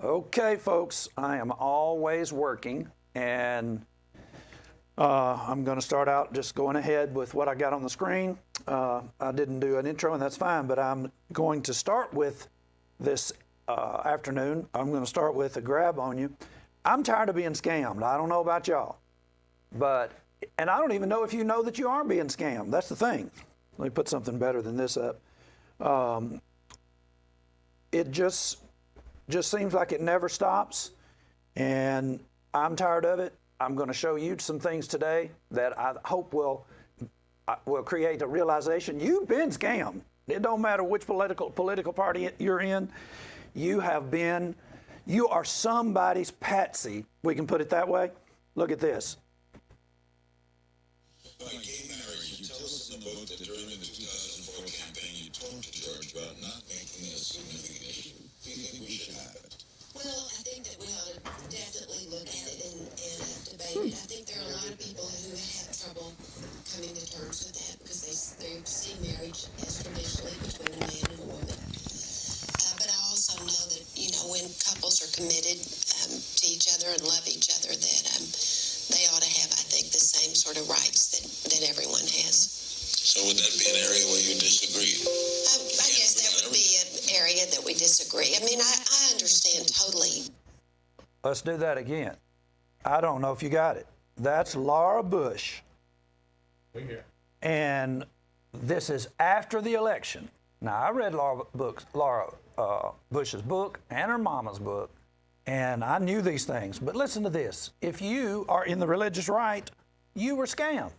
Okay, folks, I am always working, and I'm going to start out just going ahead with what I got on the screen. I didn't do an intro, and that's fine, but I'm going to start with this afternoon. I'm going to start with a grab on you. I'm tired of being scammed. I don't know about y'all, and I don't even know if you know that you are being scammed. That's the thing. Let me put something better than this up. It just seems like it never stops, and I'm tired of it. I'm going to show you some things today that I hope will create a realization. You've been scammed. It don't matter which political party you're in. You are somebody's patsy. We can put it that way. Look at this. By gay marriage, you tell us in the book that during the 2004 campaign you talked to George about not making it a significant issue. Do you think we should have it? Well, I think that we ought to definitely look at it and debate it. I think there are a lot of people who have trouble coming to terms with that because they see marriage as traditionally between a man and a woman. But I also know that, when couples are committed to each other and love each other, that they ought to have, I think, the same sort of rights that everyone has. So would that be an area where you disagree? I guess that would be an area that we disagree. I mean, I understand totally. Let's do that again. I don't know if you got it. That's Laura Bush. And this is after the election. Now, I read Laura Bush's book and her mama's book, and I knew these things. But listen to this. If you are in the religious right, you were scammed.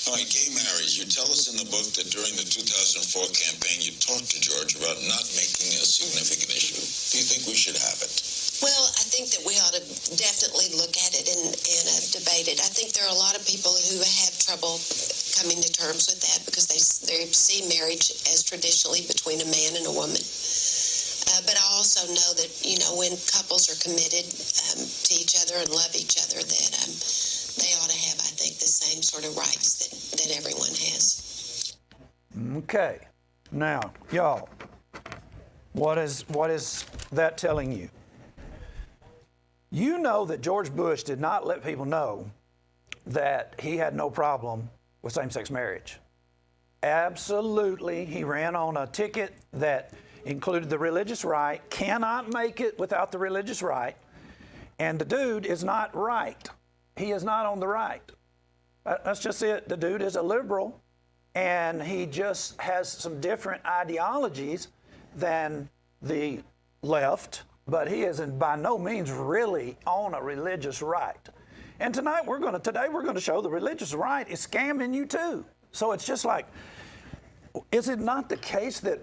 By gay marriage, you tell us in the book that during the 2004 campaign you talked to George about not making it a significant issue. Do you think we should have it? Well, I think that we ought to definitely look at it and debate it. I think there are a lot of people who have trouble coming to terms with that because they see marriage as traditionally between a man and a woman. But I also know that, when couples are committed to each other and love each other, that they ought to have, I think, the same sort of rights that everyone has. Okay. Now, y'all, what is that telling you? You know that George Bush did not let people know that he had no problem with same-sex marriage. Absolutely. He ran on a ticket that included the religious right, cannot make it without the religious right, and the dude is not right. He is not on the right. That's just it. The dude is a liberal, and he just has some different ideologies than the left, but he is by no means really on a religious right. And today we're going to show the religious right is scamming you too. So it's just like, is it not the case that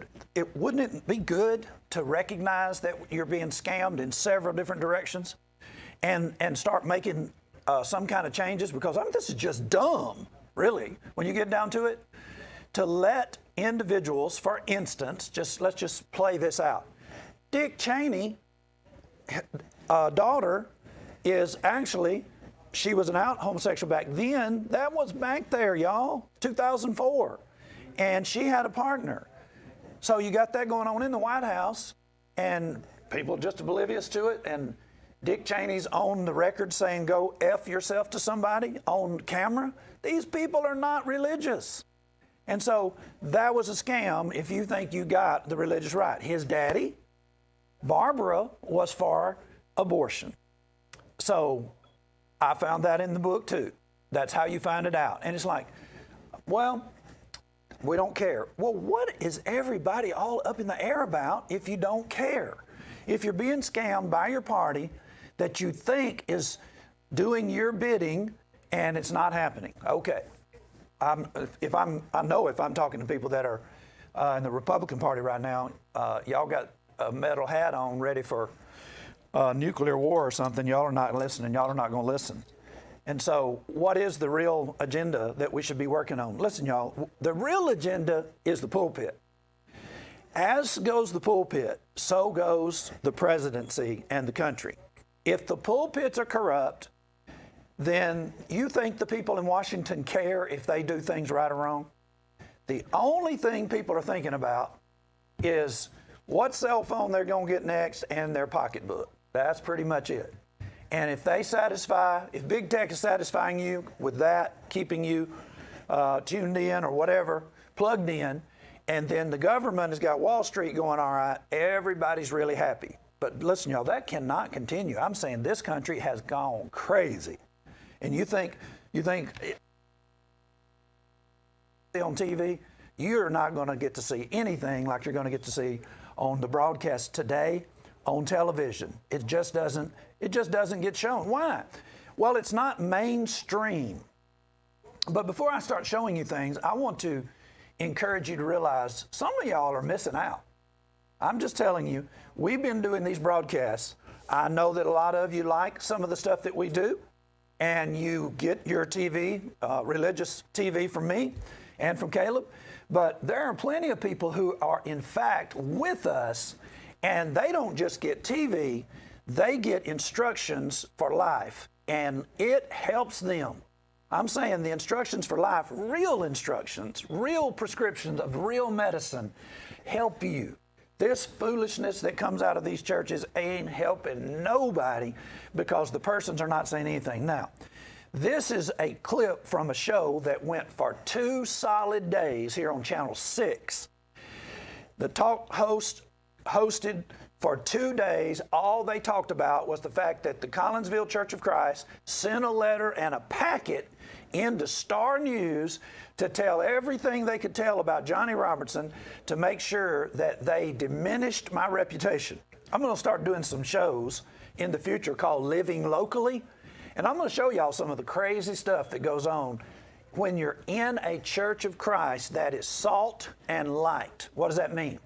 wouldn't it be good to recognize that you're being scammed in several different directions and start making some kind of changes? Because this is just dumb, really, when you get down to it, to let individuals, for instance, let's just play this out. Dick Cheney, daughter, is actually, she was an out homosexual back then. That was back there, y'all, 2004. And she had a partner. So you got that going on in the White House, and people just oblivious to it. And Dick Cheney's on the record saying, go F yourself to somebody on camera. These people are not religious. And so that was a scam if you think you got the religious right. His daddy, Barbara, was for abortion. So I found that in the book too. That's how you find it out. And it's like, well, we don't care. Well, what is everybody all up in the air about if you don't care? If you're being scammed by your party that you think is doing your bidding and it's not happening. Okay. If I'm talking to people that are in the Republican Party right now, y'all got a metal hat on ready for nuclear war or something. Y'all are not listening. Y'all are not going to listen. And so what is the real agenda that we should be working on? Listen, y'all, the real agenda is the pulpit. As goes the pulpit, so goes the presidency and the country. If the pulpits are corrupt, then you think the people in Washington care if they do things right or wrong? The only thing people are thinking about is what cell phone they're going to get next, and their pocketbook. That's pretty much it. And if if big tech is satisfying you with that, keeping you tuned in or whatever, plugged in, and then the government has got Wall Street going all right, everybody's really happy. But listen, y'all, that cannot continue. I'm saying this country has gone crazy. And you think on TV, you're not going to get to see anything like you're going to get to see on the broadcast today on television. It just doesn't get shown. Why? Well, it's not mainstream. But before I start showing you things, I want to encourage you to realize some of y'all are missing out. I'm just telling you, we've been doing these broadcasts. I know that a lot of you like some of the stuff that we do, and you get your TV, religious TV from me and from Caleb. But there are plenty of people who are, in fact, with us, and they don't just get TV, they get instructions for life, and it helps them. I'm saying the instructions for life, real instructions, real prescriptions of real medicine help you. This foolishness that comes out of these churches ain't helping nobody because the persons are not saying anything. Now, this is a clip from a show that went for 2 solid days here on Channel 6. The talk host hosted for 2 days. All they talked about was the fact that the Collinsville Church of Christ sent a letter and a packet into Star News to tell everything they could tell about Johnny Robertson to make sure that they diminished my reputation. I'm going to start doing some shows in the future called Living Locally, and I'm going to show y'all some of the crazy stuff that goes on when you're in a Church of Christ that is salt and light. What does that mean?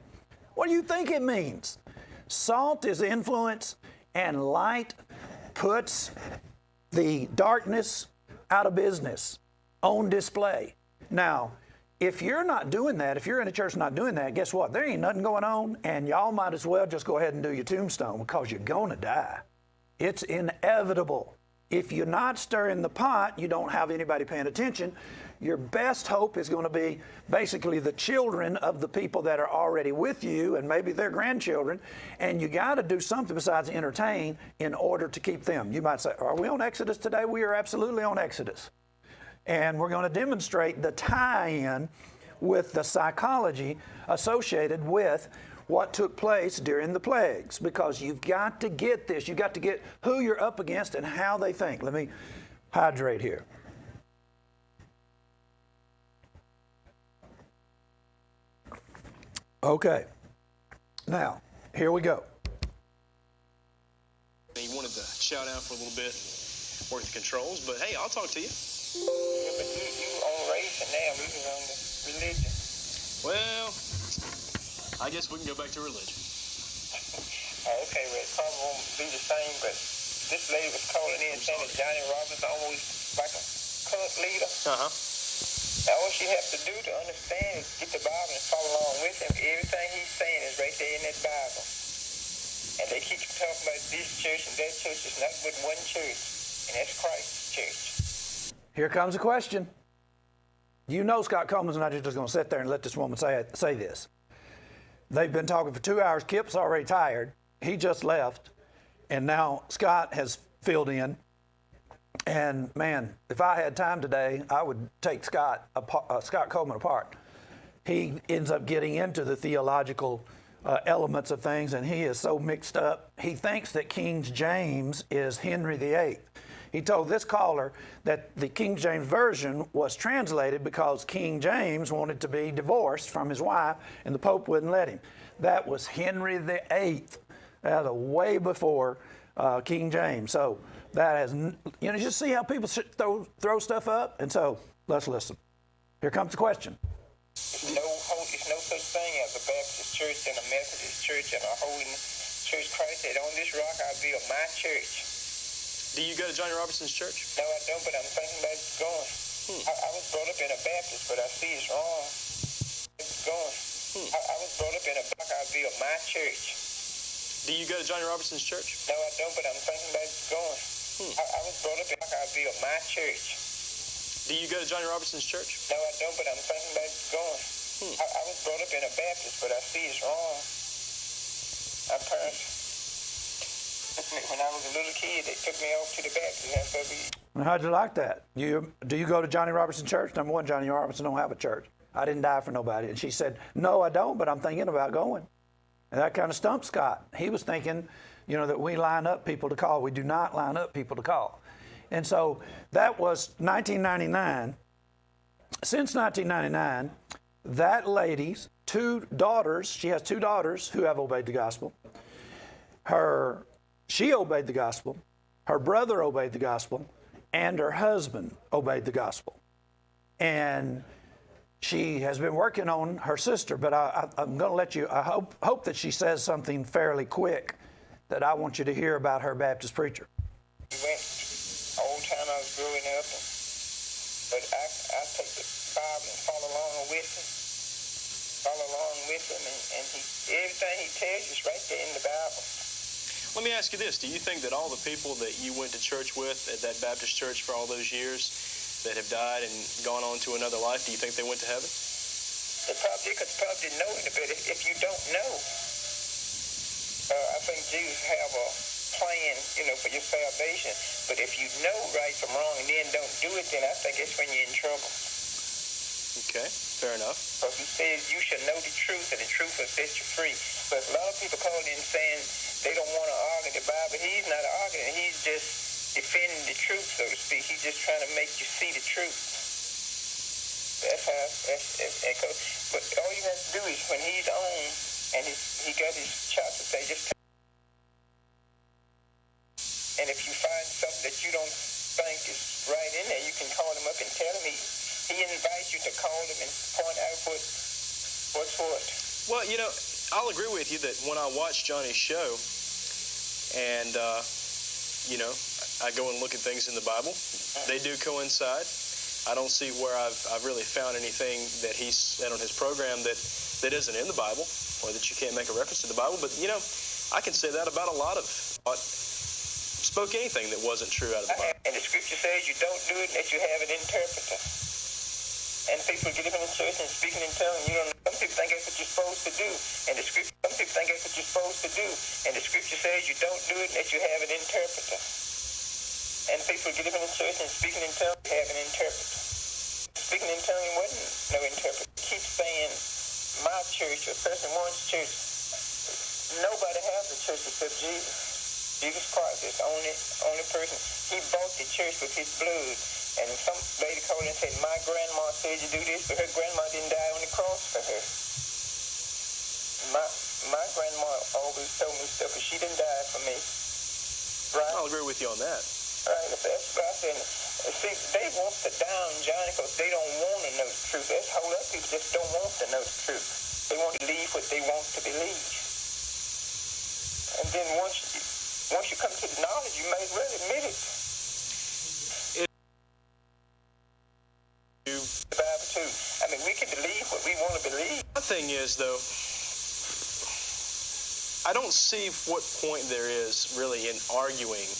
What do you think it means? Salt is influence, and light puts the darkness out of business, on display. Now, if you're not doing that, if you're in a church not doing that, guess what? There ain't nothing going on, and y'all might as well just go ahead and do your tombstone because you're going to die. It's inevitable. If you're not stirring the pot, you don't have anybody paying attention. Your best hope is going to be basically the children of the people that are already with you and maybe their grandchildren, and you got to do something besides entertain in order to keep them. You might say, are we on Exodus today? We are absolutely on Exodus. And we're going to demonstrate the tie-in with the psychology associated with what took place during the plagues, because you've got to get this. You've got to get who you're up against and how they think. Let me hydrate here. Okay. Now, here we go. He wanted to shout out for a little bit, work the controls, but hey, I'll talk to you. Yeah, but you on race and now we was on the religion. Well, I guess we can go back to religion. Oh, okay, well, it probably won't be the same, but this lady was calling in saying that Johnny Robertson almost like a cult leader. Uh-huh. Now, all she has to do to understand is get the Bible and follow along with him. Everything he's saying is right there in that Bible. And they keep talking about this church and that church. It's not but one church, and that's Christ's church. Here comes a question. You know Scott Coleman's not just going to sit there and let this woman say this. They've been talking for 2 hours. Kip's already tired. He just left. And now Scott has filled in. And man, if I had time today, I would take Scott Coleman apart. He ends up getting into the theological elements of things, and he is so mixed up. He thinks that King James is Henry VIII. He told this caller that the King James Version was translated because King James wanted to be divorced from his wife, and the Pope wouldn't let him. That was Henry VIII. That was way before King James. So that has, just see how people throw stuff up? And so let's listen. Here comes the question. It's no such thing as a Baptist church and a Methodist church and a Holy Church. Christ said, on this rock I'll build my church. Do you go to Johnny Robertson's church? No, I don't, but I'm thinking about going. I was brought up in a Baptist, but I see it's wrong. It's going. I was brought up in a block. I'll build my church. Do you go to Johnny Robertson's church? No, I don't, but I'm thinking about going. I was brought up in a block. I'll build my church. Do you go to Johnny Robertson's church? No, I don't, but I'm thinking about going. I was brought up in a Baptist, but I see it's wrong. Our parents, when I was a little kid, they took me off to the Baptist. That's where we. And how'd you like that? Do you go to Johnny Robertson Church? Number one, Johnny Robertson don't have a church. I didn't die for nobody. And she said, no, I don't, but I'm thinking about going. And that kind of stumped Scott. He was thinking, that we line up people to call. We do not line up people to call. And so that was 1999. Since 1999, that lady's two daughters, she has two daughters who have obeyed the gospel. She obeyed the gospel, her brother obeyed the gospel, and her husband obeyed the gospel. And she has been working on her sister, but I'm going to let you, I hope that she says something fairly quick that I want you to hear about her Baptist preacher. We went all the time I was growing up, but I take the Bible and follow along with him. And everything he tells you is right there in the Bible. Let me ask you this. Do you think that all the people that you went to church with at that Baptist church for all those years that have died and gone on to another life, do you think they went to heaven? They could probably know it, but if you don't know, I think Jesus have a plan, for your salvation. But if you know right from wrong and then don't do it, then I think that's when you're in trouble. Okay, fair enough. Because he says you shall know the truth, and the truth will set you free. But a lot of people call in saying they don't want to argue the Bible. He's not arguing. He's just defending the truth, so to speak. He's just trying to make you see the truth. That's how. But all you have to do is when he's on and he got his chops to say, just. And if you find something that you don't think is right in there, you can call him up and tell him. He invites you to call him and point out what's what. Well, I'll agree with you that when I watch Johnny's show and, I go and look at things in the Bible, they do coincide. I don't see where I've really found anything that he said on his program that isn't in the Bible or that you can't make a reference to the Bible. But, I can say that about a lot of spoke anything that wasn't true out of the Bible. And the scripture says you don't do it unless you have an interpreter. And people get up in the church and speaking in tongues. Some people think that's what you're supposed to do. And some people think that's what you're supposed to do. And the scripture says you don't do it unless you have an interpreter. And people get up in the church and speaking in tongues, you have an interpreter. Speaking in tongues wasn't no interpreter. Keep saying my church or person one's church. Nobody has a church except Jesus. Jesus Christ is the only person. He bought the church with his blood. And some lady called in and said, my grandma said you do this, but her grandma didn't die on the cross for her. My grandma always told me stuff, but she didn't die for me. Right? I'll agree with you on that. Right, that's what I said. See, they want to down Johnny because they don't want to know the truth. That's how other people just don't want to know the truth. They want to believe what they want to believe. And then once you come to the knowledge, you may well admit it. The Bible too. I mean, we can believe what we want to believe. The thing is, though, I don't see what point there is really in arguing.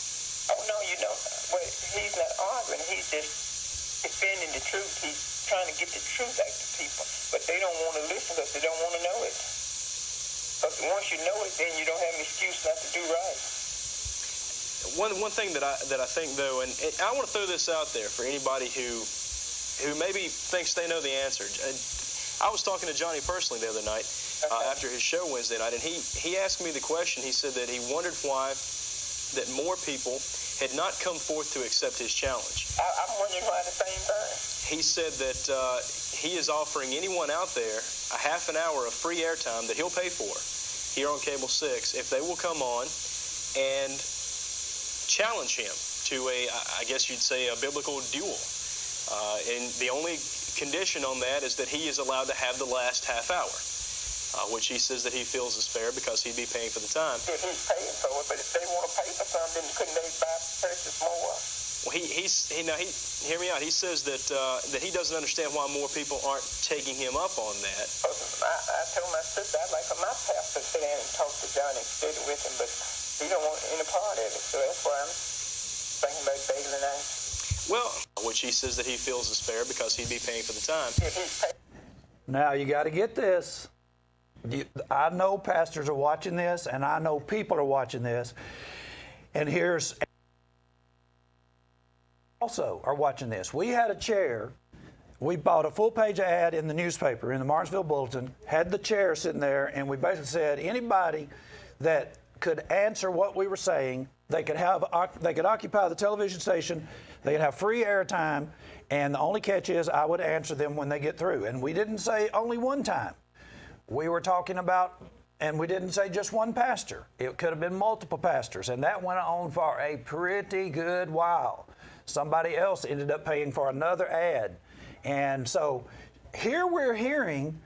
Oh, no, well, he's not arguing. He's just defending the truth. He's trying to get the truth out to people. But they don't want to listen because they don't want to know it. But once you know it, then you don't have an excuse not to do right. One thing that I think, though, and I want to throw this out there for anybody who maybe thinks they know the answer. I was talking to Johnny personally the other night after his show Wednesday night, and he asked me the question. He said that he wondered why that more people had not come forth to accept his challenge. I'm wondering why the same thing. He said that he is offering anyone out there a half an hour of free airtime that he'll pay for here on Cable 6 if they will come on and challenge him to I guess you'd say, a biblical duel. And the only condition on that is that he is allowed to have the last half hour, which he says that he feels is fair because he'd be paying for the time. If he's paying for it, but if they want to pay for something, couldn't they buy purchase more? Well, hear me out. He says that he doesn't understand why more people aren't taking him up on that. I told my sister I'd like for my pastor to sit down and talk to Johnny and study with him, but he don't want any part of it. So that's why I'm thinking about bailing out. Well, which he says that he feels is fair because he'd be paying for the time. Now you got to get this. I know pastors are watching this, and I know people are watching this, and here's also are watching this. We had a chair. We bought a full-page ad in the newspaper, in the Martinsville Bulletin, had the chair sitting there, and we basically said anybody that could answer what we were saying, they could occupy the television station, they could have free airtime, and the only catch is I would answer them when they get through. And we didn't say only one time. We were talking about, and we didn't say just one pastor. It could have been multiple pastors, and that went on for a pretty good while. Somebody else ended up paying for another ad. And so here we're hearing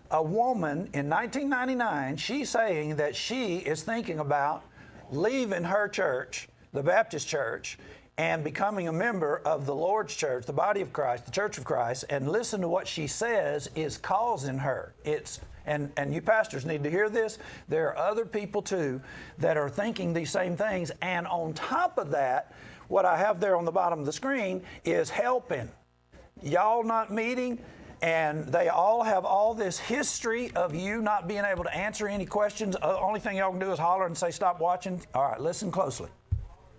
a woman in 1999, she's saying that she is thinking about leaving her church, the Baptist church, and becoming a member of the Lord's church, the body of Christ, the church of Christ, and listen to what she says is causing her. And you pastors need to hear this. There are other people too that are thinking these same things. And on top of that, what I have there on the bottom of the screen is helping. Y'all not meeting, and they all have all this history of you not being able to answer any questions. The only thing y'all can do is holler and say, stop watching. All right, listen closely.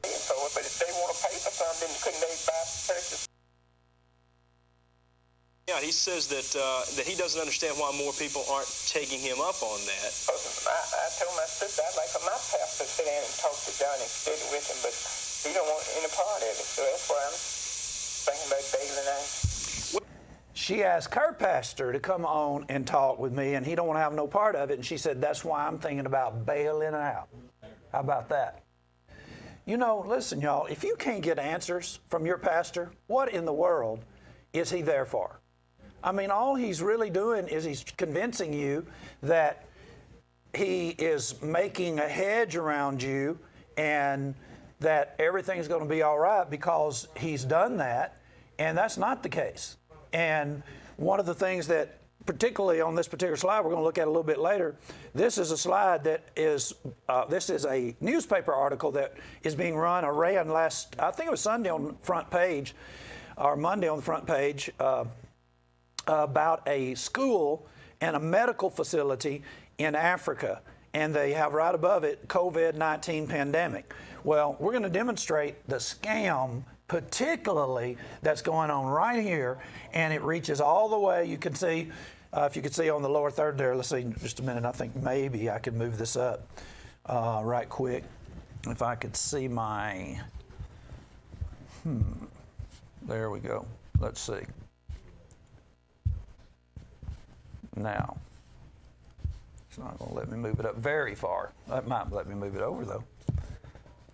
So, but if they want to pay for something, couldn't they buy purchase? Yeah, he says that he doesn't understand why more people aren't taking him up on that. I told my sister I'd like for my pastor to sit down and talk to John and study with him, but he don't want any part of it. So that's why I'm thinking about bailing out. She asked her pastor to come on and talk with me, and he don't want to have no part of it. And she said, that's why I'm thinking about bailing out. How about that? You know, listen, y'all, if you can't get answers from your pastor, what in the world is he there for? I mean, all he's really doing is he's convincing you that he is making a hedge around you and that everything's going to be all right because he's done that, and that's not the case. And one of the things that, particularly on this particular slide, we're going to look at a little bit later, this is a slide that is, this is a newspaper article that is being ran last, I think it was Sunday on the front page, or Monday on the front page, about a school and a medical facility in Africa. And they have right above it, COVID-19 pandemic. Well, we're going to demonstrate the scam particularly that's going on right here, and it reaches all the way. You can see, if you could see on the lower third there, let's see, just a minute, I think maybe I could move this up right quick. If I could see my, there we go. Let's see. Now, it's not going to let me move it up very far. That might let me move it over, though.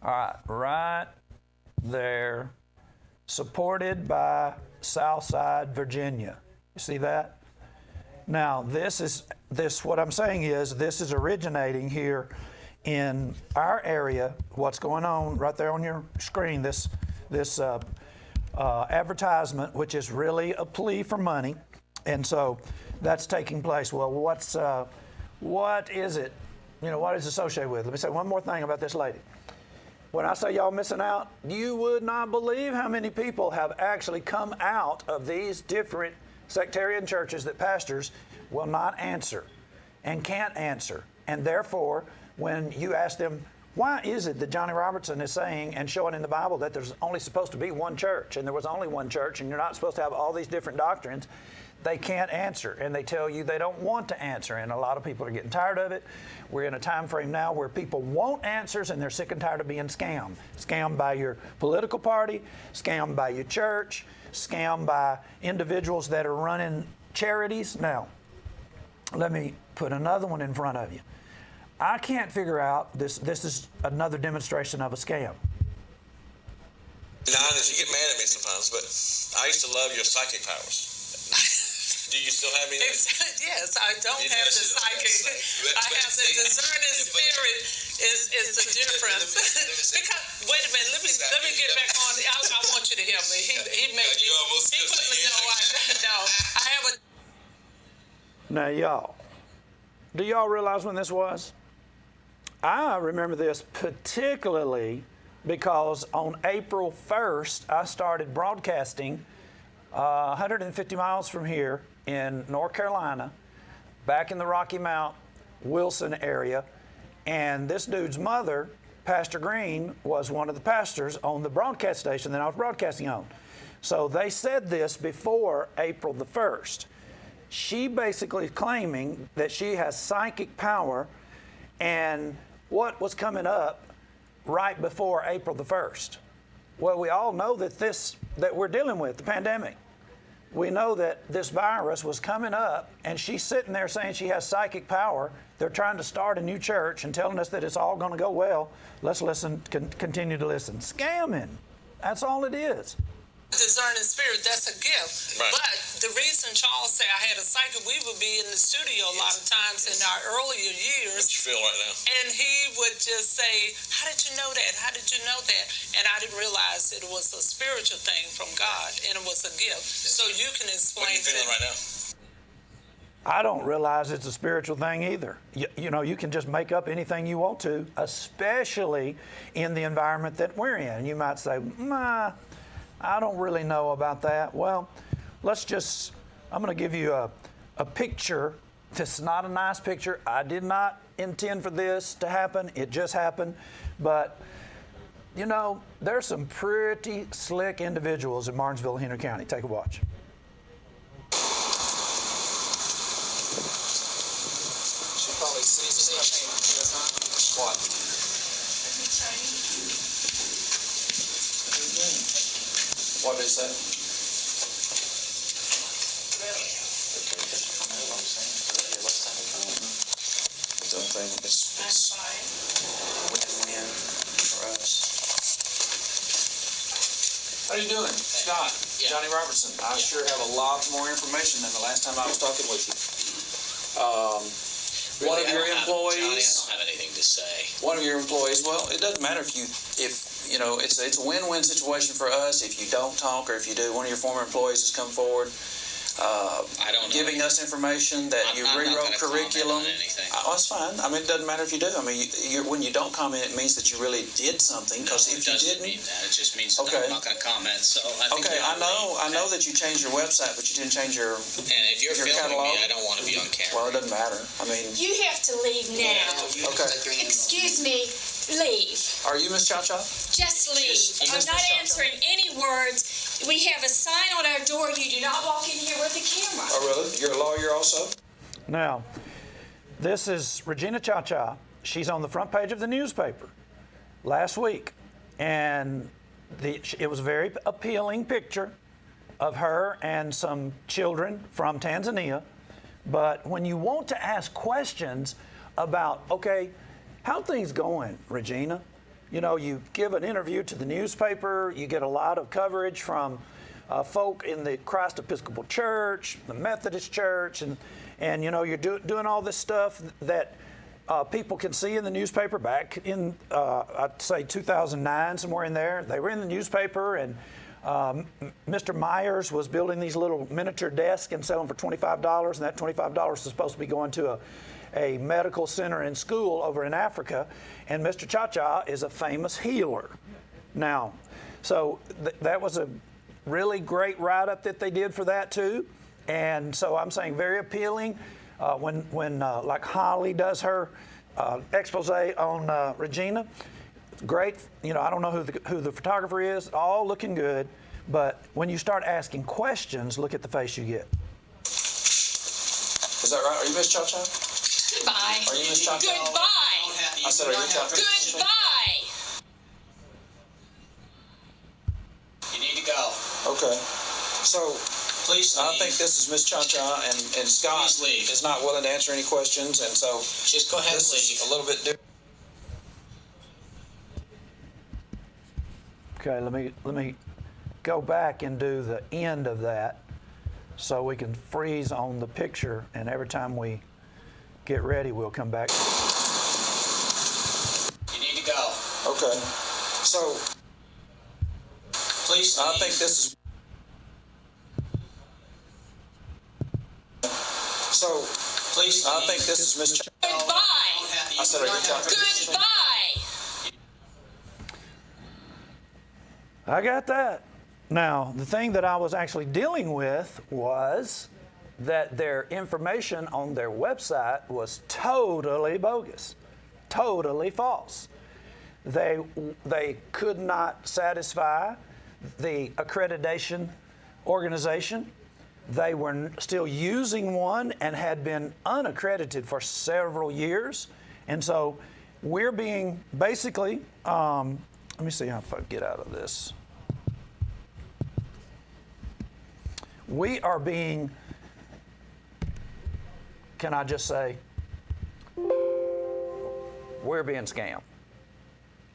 All right, right there, supported by Southside, Virginia. You see that? Now, what I'm saying is this is originating here in our area. What's going on right there on your screen, this advertisement, which is really a plea for money. And so that's taking place. Well, what is it? You know, what is it associated with? Let me say one more thing about this lady. When I say y'all missing out, you would not believe how many people have actually come out of these different sectarian churches that pastors will not answer and can't answer. And therefore, when you ask them, why is it that Johnny Robertson is saying and showing in the Bible that there's only supposed to be one church, and there was only one church, and you're not supposed to have all these different doctrines, they can't answer, and they tell you they don't want to answer, and a lot of people are getting tired of it. We're in a time frame now where people want answers, and they're sick and tired of being scammed. Scammed by your political party, scammed by your church, scammed by individuals that are running charities. Now, let me put another one in front of you. I can't figure out, this is another demonstration of a scam. Now, you get mad at me sometimes, but I used to love your psychic powers. Do you still have any? Yes, I don't have the psychic. I have the discerning spirit. Is the difference? Because wait a minute, let me get back on. I want you to help me. He made you. He put me. No. I have a. Now, y'all, do y'all realize when this was? I remember this particularly because on April 1st, I started broadcasting 150 miles from here in North Carolina, back in the Rocky Mount Wilson area. And this dude's mother, Pastor Green, was one of the pastors on the broadcast station that I was broadcasting on. So they said this before April the 1st. She basically claiming that she has psychic power, and what was coming up right before April the 1st? Well, we all know that we're dealing with, the pandemic. We know that this virus was coming up, and she's sitting there saying she has psychic power. They're trying to start a new church and telling us that it's all going to go well. Let's listen, continue to listen. Scamming. That's all it is. Discerning spirit, that's a gift. Right. But the reason Charles said I had a psychic, we would be in the studio a lot of times in our earlier years. What you feel right now? And he would just say, how did you know that? How did you know that? And I didn't realize it was a spiritual thing from God, and it was a gift. So you can What are explain you feeling right now? I don't realize it's a spiritual thing either. You know, you can just make up anything you want to, especially in the environment that we're in. And you might say, I don't really know about that. Well, I'm going to give you a picture. This is not a nice picture. I did not intend for this to happen. It just happened. But, you know, there's some pretty slick individuals in Martinsville, Henry County. Take a watch. She probably sees something. What? What is that? It's win-win for us. How you doing, Scott? Johnny Robertson. I sure have a lot more information than the last time I was talking with you. One of your employees. Johnny, I don't have anything to say. One of your employees. Well, it doesn't matter if you know, it's a win-win situation for us. If you don't talk, or if you do, one of your former employees has come forward, I don't know. giving us information that you I'm rewrote not gonna curriculum. comment on anything. That's fine. I mean, it doesn't matter if you do. I mean, when you don't comment, it means that you really did something. Because if it you doesn't didn't, mean that. It just means that Okay. I'm not going to comment. So I think okay, you're I know right. that you changed your website, but you didn't change your. And if you're your filming catalog? me, I don't want to be on camera. Well, it doesn't matter. I mean, You have to leave now. Okay. Excuse me, leave. are you Miss Cha Cha? Just leave. I'm not answering any words. We have a sign on our door. You do not walk in here with a camera. Oh, really? You're a lawyer also? Now, this is Regina Cha-Cha. She's on the front page of the newspaper last week. And it was a very appealing picture of her and some children from Tanzania. But when you want to ask questions about, okay, how things going, Regina? You know, you give an interview to the newspaper, you get a lot of coverage from folk in the Christ Episcopal Church, the Methodist Church, and you know, you're doing all this stuff that people can see in the newspaper back in, I'd say 2009, somewhere in there. They were in the newspaper, and Mr. Myers was building these little miniature desks and selling for $25, and that $25 was supposed to be going to a medical center and school over in Africa, and Mr. Cha-Cha is a famous healer. Now, so that was a really great write-up that they did for that too, and so I'm saying very appealing. When like Holly does her expose on Regina, great. You know, I don't know who the photographer is. All looking good, but when you start asking questions, look at the face you get. Is that right? Are you Miss Cha Cha? Goodbye. Are you Miss Cha Cha? Goodbye. I said, are you Cha Cha? Goodbye. You need to go. Okay. So, Please I leave. think this is Miss Cha Cha, and Scott Please leave. is not willing to answer any questions, and so Just go ahead and this leave. is a little bit different. Okay, let me go back and do the end of that so we can freeze on the picture, and every time we get ready, we'll come back. You need to go. Okay. So, Please leave. I think this is. So, Please I leave. think this is Miss Cha Cha. Goodbye. I said, are you Cha Cha? Goodbye. I got that. Now, the thing that I was actually dealing with was that their information on their website was totally bogus, totally false. They could not satisfy the accreditation organization. They were still using one and had been unaccredited for several years. And so we're being basically, let me see how I get out of this. We are being, can I just say, we're being scammed.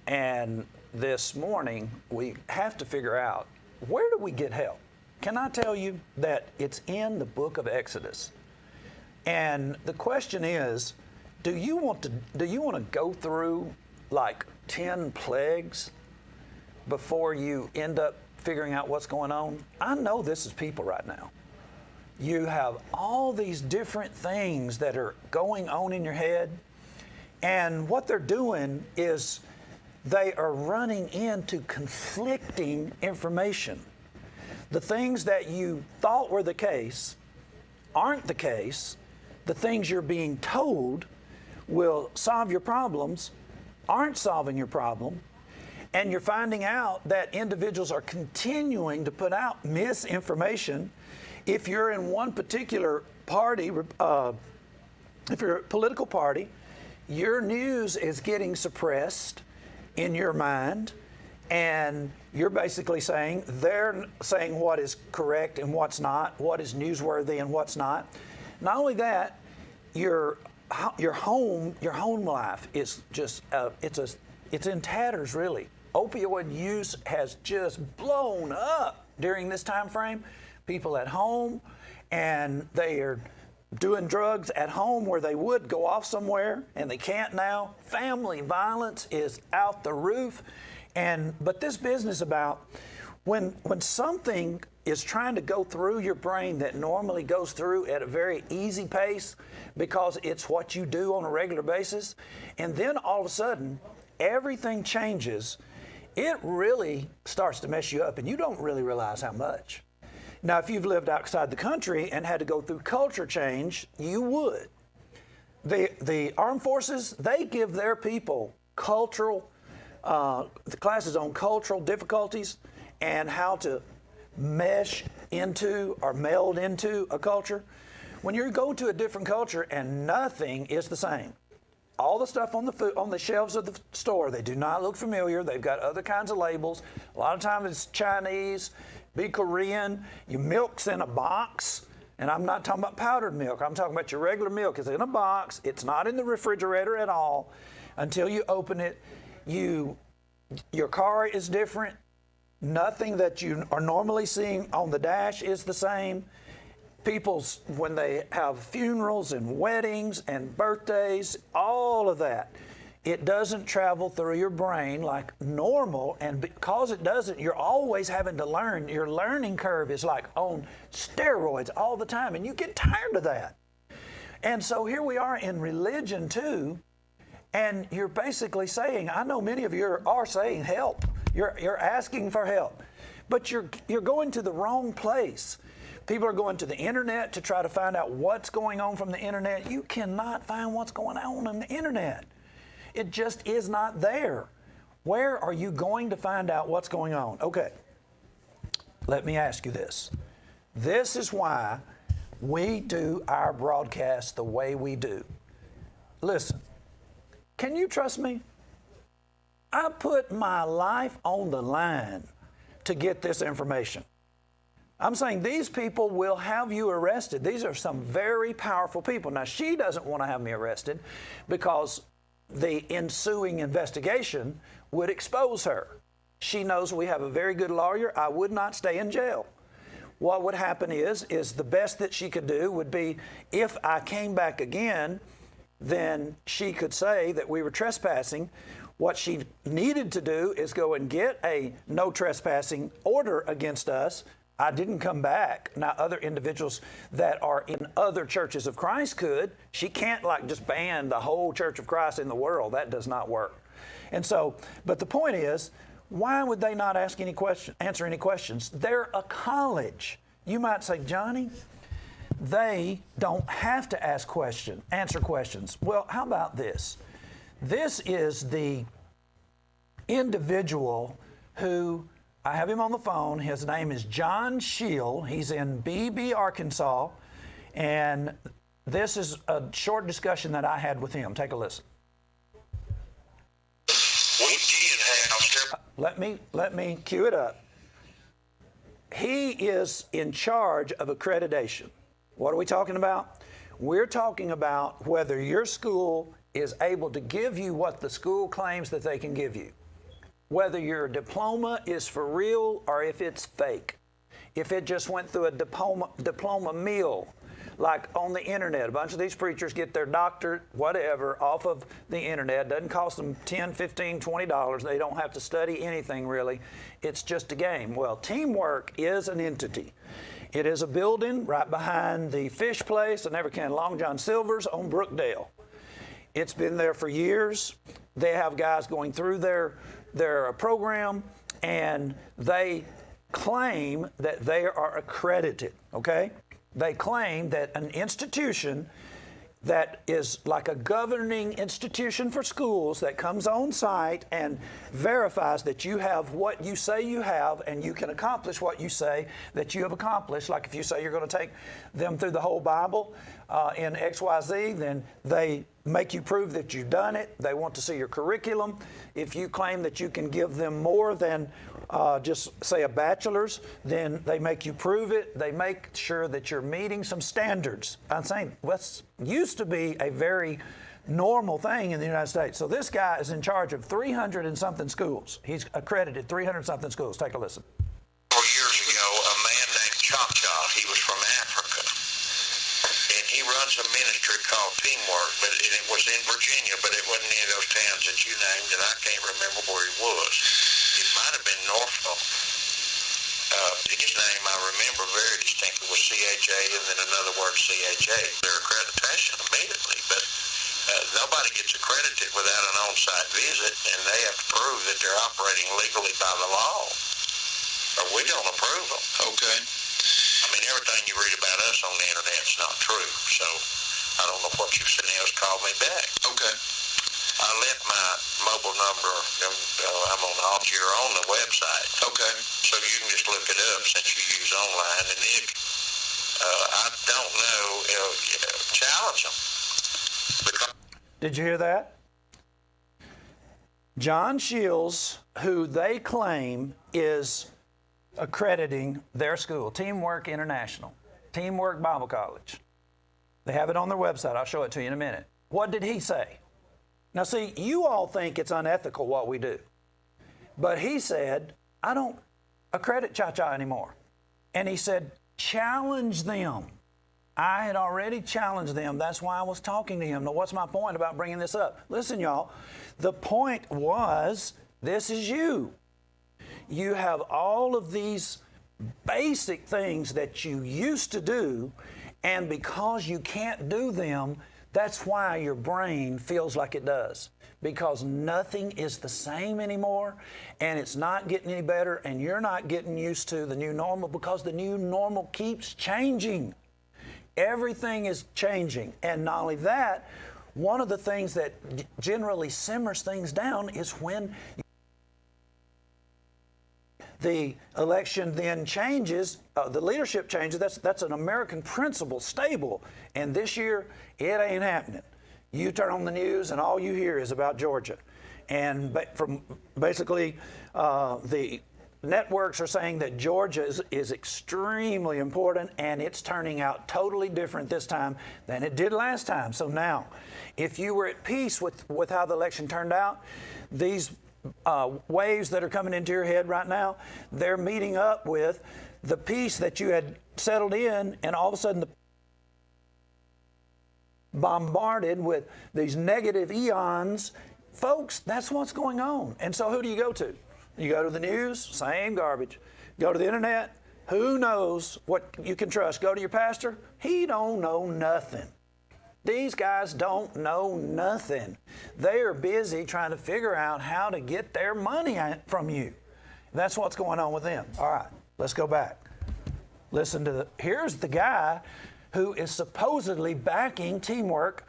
And this morning, we have to figure out, where do we get help? Can I tell you that it's in the book of Exodus? And the question is, do you want to go through like 10 plagues before you end up figuring out what's going on? I know this is people right now. You have all these different things that are going on in your head, and what they're doing is they are running into conflicting information. The things that you thought were the case aren't the case. The things you're being told will solve your problems aren't solving your problem. And you're finding out that individuals are continuing to put out misinformation. If you're in one particular party, if you're a political party, your news is getting suppressed in your mind, and you're basically saying, they're saying what is correct and what's not, what is newsworthy and what's not. Not only that, your home life is just it's in tatters, really. Opioid use has just blown up during this time frame. People at home, and they are doing drugs at home where they would go off somewhere, and they can't now. Family violence is out the roof. But this business about when something is trying to go through your brain that normally goes through at a very easy pace because it's what you do on a regular basis, and then all of a sudden everything changes, it really starts to mess you up, and you don't really realize how much. Now, if you've lived outside the country and had to go through culture change, you would. The armed forces, they give their people cultural classes on cultural difficulties and how to mesh into or meld into a culture. When you go to a different culture and nothing is the same, all the stuff on the shelves of the store, they do not look familiar. They've got other kinds of labels. A lot of times it's Chinese, be Korean. Your milk's in a box. And I'm not talking about powdered milk. I'm talking about your regular milk. It's in a box. It's not in the refrigerator at all. Until you open it, your car is different. Nothing that you are normally seeing on the dash is the same. People's, when they have funerals and weddings and birthdays, all of that, it doesn't travel through your brain like normal. And because it doesn't, you're always having to learn. Your learning curve is like on steroids all the time, and you get tired of that. And so here we are in religion too, and you're basically saying, I know many of you are saying help. You're asking for help, but you're going to the wrong place. People are going to the internet to try to find out what's going on from the internet. You cannot find what's going on the internet. It just is not there. Where are you going to find out what's going on? Okay, let me ask you this. This is why we do our broadcast the way we do. Listen, can you trust me? I put my life on the line to get this information. I'm saying these people will have you arrested. These are some very powerful people. Now, she doesn't want to have me arrested because the ensuing investigation would expose her. She knows we have a very good lawyer. I would not stay in jail. What would happen is the best that she could do would be, if I came back again, then she could say that we were trespassing. What she needed to do is go and get a no trespassing order against us. I didn't come back. Now, other individuals that are in other churches of Christ could. She can't just ban the whole Church of Christ in the world. That does not work. And so, but the point is, why would they not answer any questions? They're a college. You might say, Johnny, they don't have to answer questions. Well, how about this? This is the individual who, I have him on the phone. His name is John Shield. He's in Beebe, Arkansas. And this is a short discussion that I had with him. Take a listen. Let me cue it up. He is in charge of accreditation. What are we talking about? We're talking about whether your school is able to give you what the school claims that they can give you. Whether your diploma is for real or if it's fake. If it just went through a diploma mill, like on the internet. A bunch of these preachers get their doctorate, whatever, off of the internet. Doesn't cost them $10, $15, $20. They don't have to study anything really. It's just a game. Well, Teamwork is an entity. It is a building right behind the fish place, the Never Can Long John Silver's on Brookdale. It's been there for years. They have guys going through their program, and they claim that they are accredited, okay? They claim that an institution that is like a governing institution for schools that comes on site and verifies that you have what you say you have and you can accomplish what you say that you have accomplished. Like if you say you're going to take them through the whole Bible in XYZ, then they make you prove that you've done it. They want to see your curriculum. If you claim that you can give them more than just say a bachelor's, then they make you prove it. They make sure that you're meeting some standards. I'm saying what's used to be a very normal thing in the United States. So this guy is in charge of 300 and something schools. He's accredited 300 something schools. Take a listen. 4 years ago, a man named Cha-Cha, he was from Africa, and he runs a ministry called Teamwork, but it was in Virginia, but it wasn't any of those towns that you named, and I can't remember where he was. It might have been Norfolk. His name I remember very distinctly was CHA and then another word CHA. Their accreditation immediately, but nobody gets accredited without an on-site visit, and they have to prove that they're operating legally by the law, or we don't approve them. Okay. I mean, everything you read about us on the internet is not true, so I don't know what you said else called me back. Okay. I left my mobile number, I'm on the off year on the website. Okay. So you can just look it up since you use online, and if I don't know, challenge them. Did you hear that? John Shields, who they claim is accrediting their school, Teamwork International, Teamwork Bible College. They have it on their website. I'll show it to you in a minute. What did he say? Now, see, you all think it's unethical what we do. But he said, I don't accredit Cha-Cha anymore. And he said, challenge them. I had already challenged them. That's why I was talking to him. Now, what's my point about bringing this up? Listen, y'all, the point was, this is you. You have all of these basic things that you used to do, and because you can't do them, that's why your brain feels like it does. Because nothing is the same anymore, and it's not getting any better, and you're not getting used to the new normal because the new normal keeps changing. Everything is changing. And not only that, one of the things that generally simmers things down is when the election then changes, the leadership changes. That's an American principle, stable. And this year, it ain't happening. You turn on the news and all you hear is about Georgia. And from basically the networks are saying that Georgia is extremely important, and it's turning out totally different this time than it did last time. So now, if you were at peace with how the election turned out, these waves that are coming into your head right now, they're meeting up with the peace that you had settled in, and all of a sudden bombarded with these negative eons. Folks, that's what's going on. And so who do you go to? You go to the news, same garbage. Go to the internet, who knows what you can trust? Go to your pastor, he don't know nothing. These guys don't know nothing. They are busy trying to figure out how to get their money from you. That's what's going on with them. All right, let's go back. Listen to here's the guy who is supposedly backing Teamwork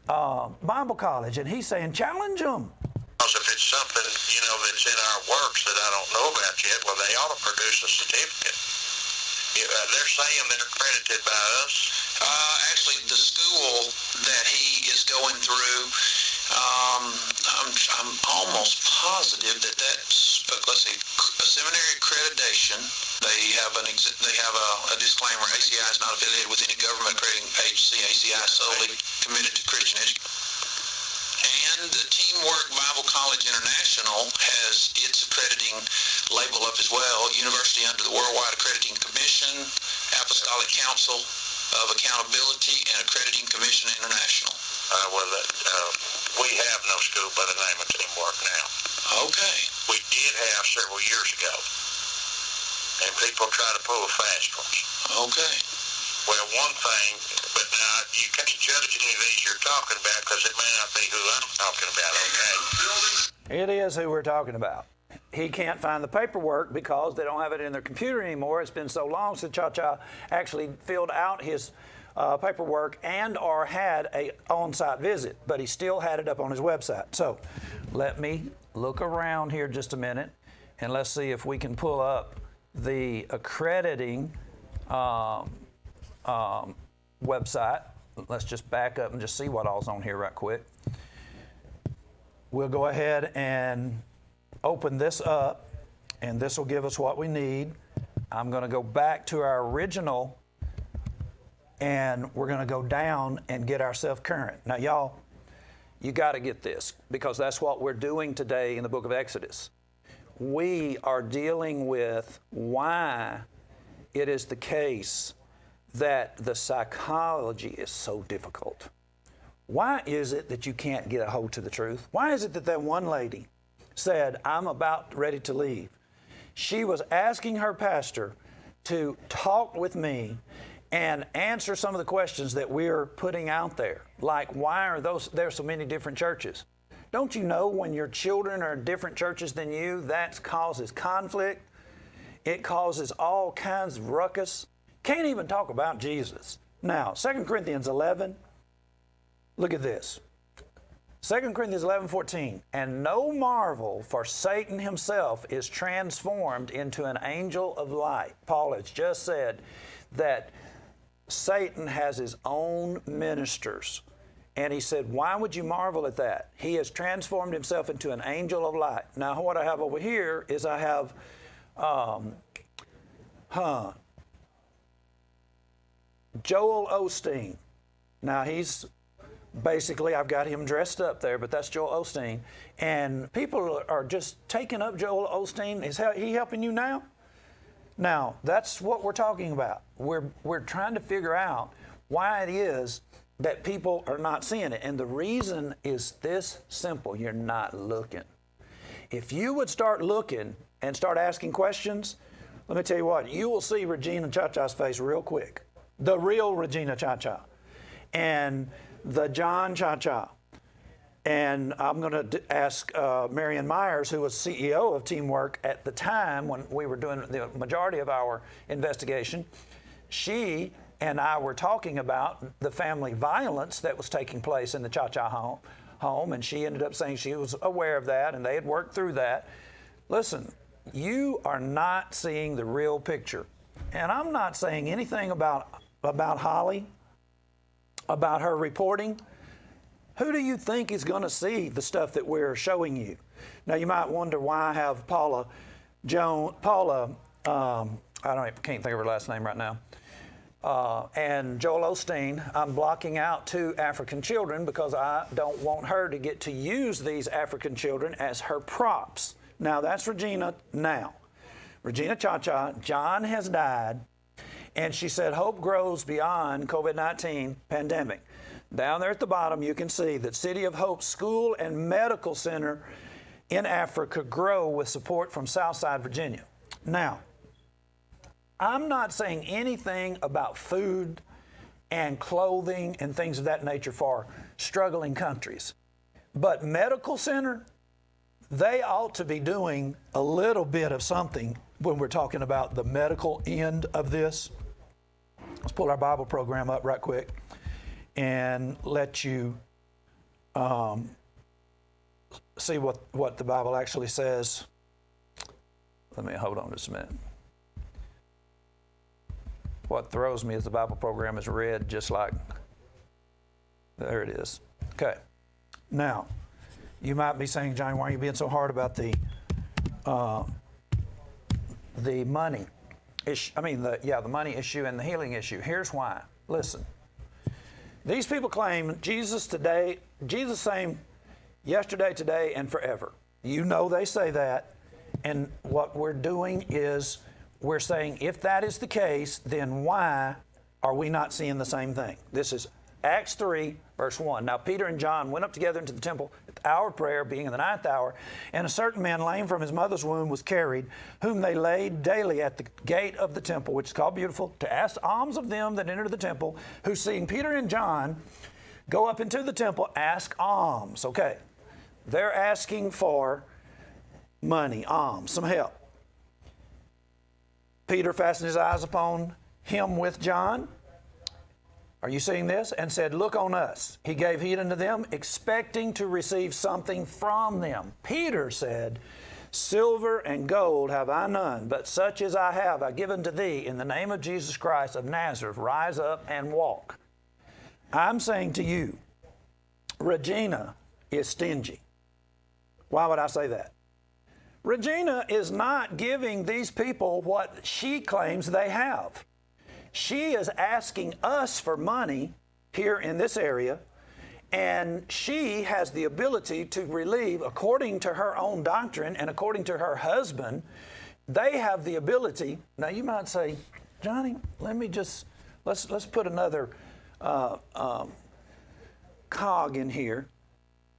Bible College, and he's saying, challenge them. Because if it's something, that's in our works that I don't know about yet, well, they ought to produce a certificate. They're saying they're accredited by us. Actually, the school that he is going through, I'm almost positive that's let's see, a seminary accreditation. They have a disclaimer. ACI is not affiliated with any government accrediting agency. ACI is solely committed to Christian education. And the Teamwork Bible College International has its accrediting label up as well. University under the Worldwide Accrediting Commission, Apostolic Council of Accountability, and Accrediting Commission International. We have no school by the name of Teamwork now. Okay. We did have several years ago, and people try to pull fast ones. Okay. Well, one thing, but now you can't judge any of these you're talking about because it may not be who I'm talking about, okay? It is who we're talking about. He can't find the paperwork because they don't have it in their computer anymore. It's been so long since Cha-Cha actually filled out his paperwork and or had a on-site visit, but he still had it up on his website. So let me look around here just a minute, and let's see if we can pull up the accrediting website. Let's just back up and just see what all's on here right quick. We'll go ahead and open this up, and this will give us what we need. I'm going to go back to our original, and we're going to go down and get ourselves current. Now, y'all, you got to get this, because that's what we're doing today in the book of Exodus. We are dealing with why it is the case that the psychology is so difficult. Why is it that you can't get a hold to the truth? Why is it that that one lady said, I'm about ready to leave? She was asking her pastor to talk with me and answer some of the questions that we're putting out there. Like, why are there so many different churches? Don't you know when your children are in different churches than you, that causes conflict? It causes all kinds of ruckus. Can't even talk about Jesus. Now, 2 Corinthians 11, look at this. 2 Corinthians 11:14, and no marvel, for Satan himself is transformed into an angel of light. Paul has just said that Satan has his own ministers. And he said, why would you marvel at that? He has transformed himself into an angel of light. Now, what I have over here is I have, Joel Osteen. Now, he's basically, I've got him dressed up there, but that's Joel Osteen. And people are just taking up Joel Osteen. Is he helping you now? Now, that's what we're talking about. We're trying to figure out why it is that people are not seeing it. And the reason is this simple. You're not looking. If you would start looking and start asking questions, let me tell you what, you will see Regina Cha-Cha's face real quick. The real Regina Cha-Cha. And the John Cha-Cha. And I'm going to ask Marion Myers, who was CEO of Teamwork at the time when we were doing the majority of our investigation. She and I were talking about the family violence that was taking place in the Cha-Cha home, and she ended up saying she was aware of that, and they had worked through that. Listen, you are not seeing the real picture. And I'm not saying anything about Holly, about her reporting. Who do you think is going to see the stuff that we're showing you? Now, you might wonder why I have I can't think of her last name right now, and Joel Osteen. I'm blocking out 2 African children because I don't want her to get to use these African children as her props. Now, that's Regina now. Regina Cha-Cha, John has died, and she said hope grows beyond COVID-19 pandemic. Down there at the bottom, you can see that City of Hope School and Medical Center in Africa grow with support from Southside Virginia. Now, I'm not saying anything about food and clothing and things of that nature for struggling countries. But Medical Center, they ought to be doing a little bit of something when we're talking about the medical end of this. Let's pull our Bible program up right quick and let you see what the Bible actually says. Let me hold on just a minute. What throws me is the Bible program is red, just like, there it is. Okay. Now, you might be saying, Johnny, why are you being so hard about the money issue? The money issue and the healing issue. Here's why. Listen. These people claim Jesus same yesterday, today, and forever. You know they say that. And what we're doing is we're saying if that is the case, then why are we not seeing the same thing? This is Acts 3, verse 1. Now Peter and John went up together into the temple at the hour of prayer, being in the 9th hour, and a certain man lame from his mother's womb was carried, whom they laid daily at the gate of the temple, which is called Beautiful, to ask alms of them that enter the temple, who seeing Peter and John go up into the temple, ask alms. Okay, they're asking for money, alms, some help. Peter fastened his eyes upon him with John. Are you seeing this? And said, look on us. He gave heed unto them, expecting to receive something from them. Peter said, silver and gold have I none, but such as I have I give unto thee. In the name of Jesus Christ of Nazareth, rise up and walk. I'm saying to you, Regina is stingy. Why would I say that? Regina is not giving these people what she claims they have. She is asking us for money here in this area, and she has the ability to relieve, according to her own doctrine and according to her husband, they have the ability. Now you might say, Johnny, let's put another cog in here.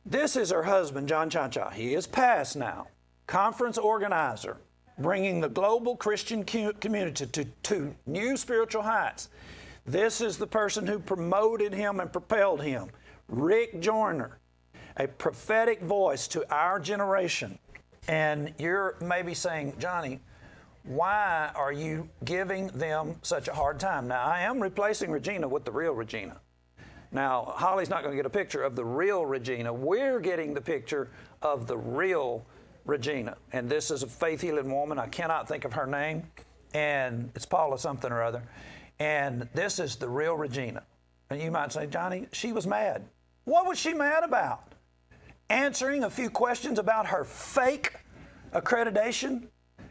This is her husband, John Cha-Cha. He is passed now. Conference organizer, bringing the global Christian community to new spiritual heights. This is the person who promoted him and propelled him. Rick Joyner, a prophetic voice to our generation. And you're maybe saying, Johnny, why are you giving them such a hard time? Now, I am replacing Regina with the real Regina. Now, Holly's not going to get a picture of the real Regina. We're getting the picture of the real Regina. And this is a faith-healing woman. I cannot think of her name. And it's Paula something or other. And this is the real Regina. And you might say, Johnny, she was mad. What was she mad about? Answering a few questions about her fake accreditation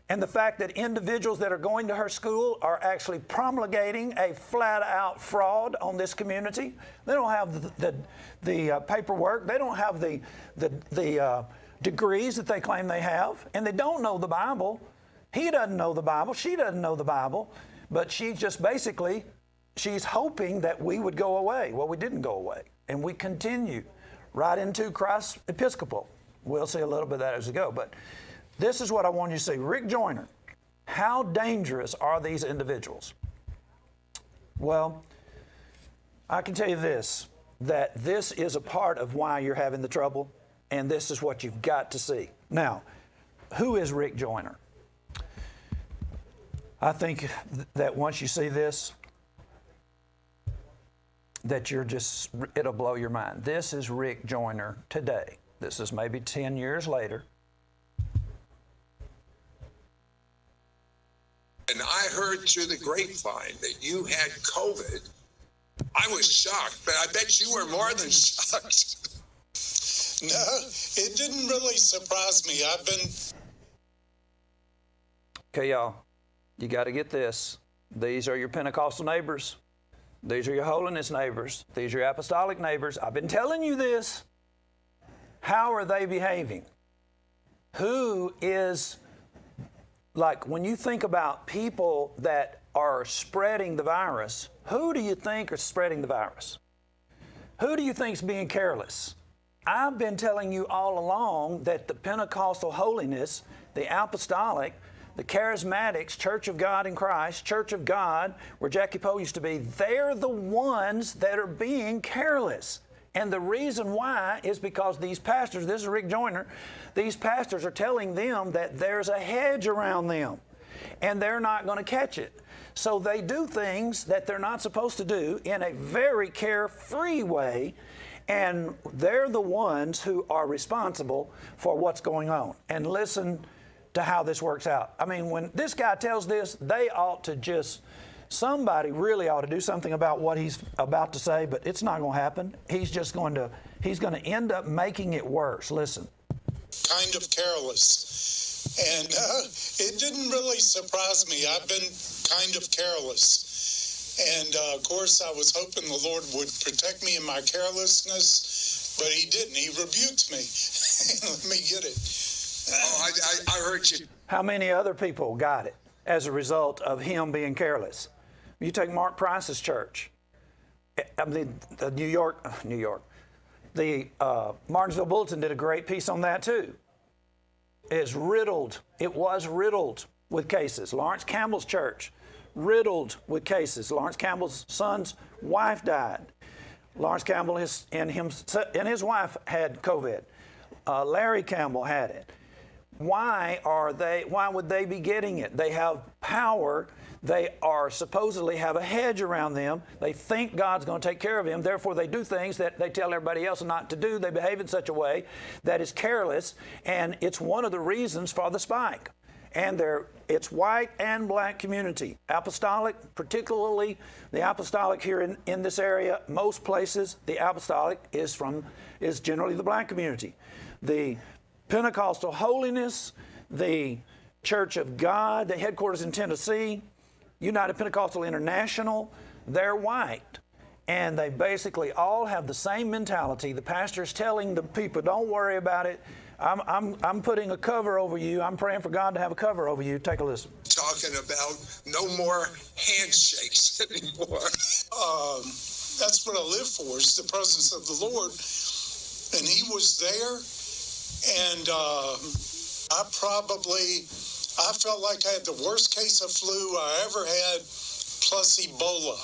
and the fact that individuals that are going to her school are actually promulgating a flat-out fraud on this community. They don't have the paperwork. They don't have the degrees that they claim they have, and they don't know the Bible. He doesn't know the Bible. She doesn't know the Bible, but she's just basically, she's hoping that we would go away. Well, we didn't go away, and we continue right into Christ's Episcopal. We'll see a little bit of that as we go, but this is what I want you to see. Rick Joyner, how dangerous are these individuals? Well, I can tell you this, that this is a part of why you're having the trouble, and this is what you've got to see. Now, who is Rick Joyner? I think that once you see this, that it'll blow your mind. This is Rick Joyner today. This is maybe 10 years later. And I heard through the grapevine that you had COVID. I was shocked, but I bet you were more than shocked. No, it didn't really surprise me. Okay, y'all, you got to get this. These are your Pentecostal neighbors. These are your holiness neighbors. These are your apostolic neighbors. I've been telling you this. How are they behaving? Who is, like, when you think about people that are spreading the virus, who do you think are spreading the virus? Who do you think is being careless? I've been telling you all along that the Pentecostal holiness, the apostolic, the charismatics, Church of God in Christ, Church of God, where Jackie Poe used to be, they're the ones that are being careless. And the reason why is because these pastors, this is Rick Joyner, these pastors are telling them that there's a hedge around them. and they're not going to catch it. So they do things that they're not supposed to do in a very carefree way, and they're the ones who are responsible for what's going on. And listen to how this works out. I mean, when this guy tells this, they ought to just, somebody really ought to do something about what he's about to say, but it's not going to happen. He's going to end up making it worse. Listen. Kind of careless. And it didn't really surprise me. I've been kind of careless. And of course, I was hoping the Lord would protect me in my carelessness, but he didn't. He rebuked me. Let me get it. Oh, I heard you. How many other people got it as a result of him being careless? You take Mark Price's church, the New York, the Martinsville Bulletin did a great piece on that too. It was riddled with cases. Lawrence Campbell's church, riddled with cases. Lawrence Campbell's son's wife died. Lawrence Campbell and his wife had COVID. Larry Campbell had it. Why would they be getting it? They have power. They are supposedly have a hedge around them. They think God's going to take care of them. Therefore, they do things that they tell everybody else not to do. They behave in such a way that is careless, and it's one of the reasons for the spike. And it's white and black community. Apostolic, particularly the apostolic here in this area, most places, the apostolic is generally the black community. The Pentecostal Holiness, the Church of God, the headquarters in Tennessee, United Pentecostal International, they're white. And they basically all have the same mentality. The pastor's telling the people, don't worry about it. I'm putting a cover over you. I'm praying for God to have a cover over you. Take a listen. Talking about no more handshakes anymore. That's what I live for, is the presence of the Lord. And he was there, and I felt like I had the worst case of flu I ever had, plus Ebola.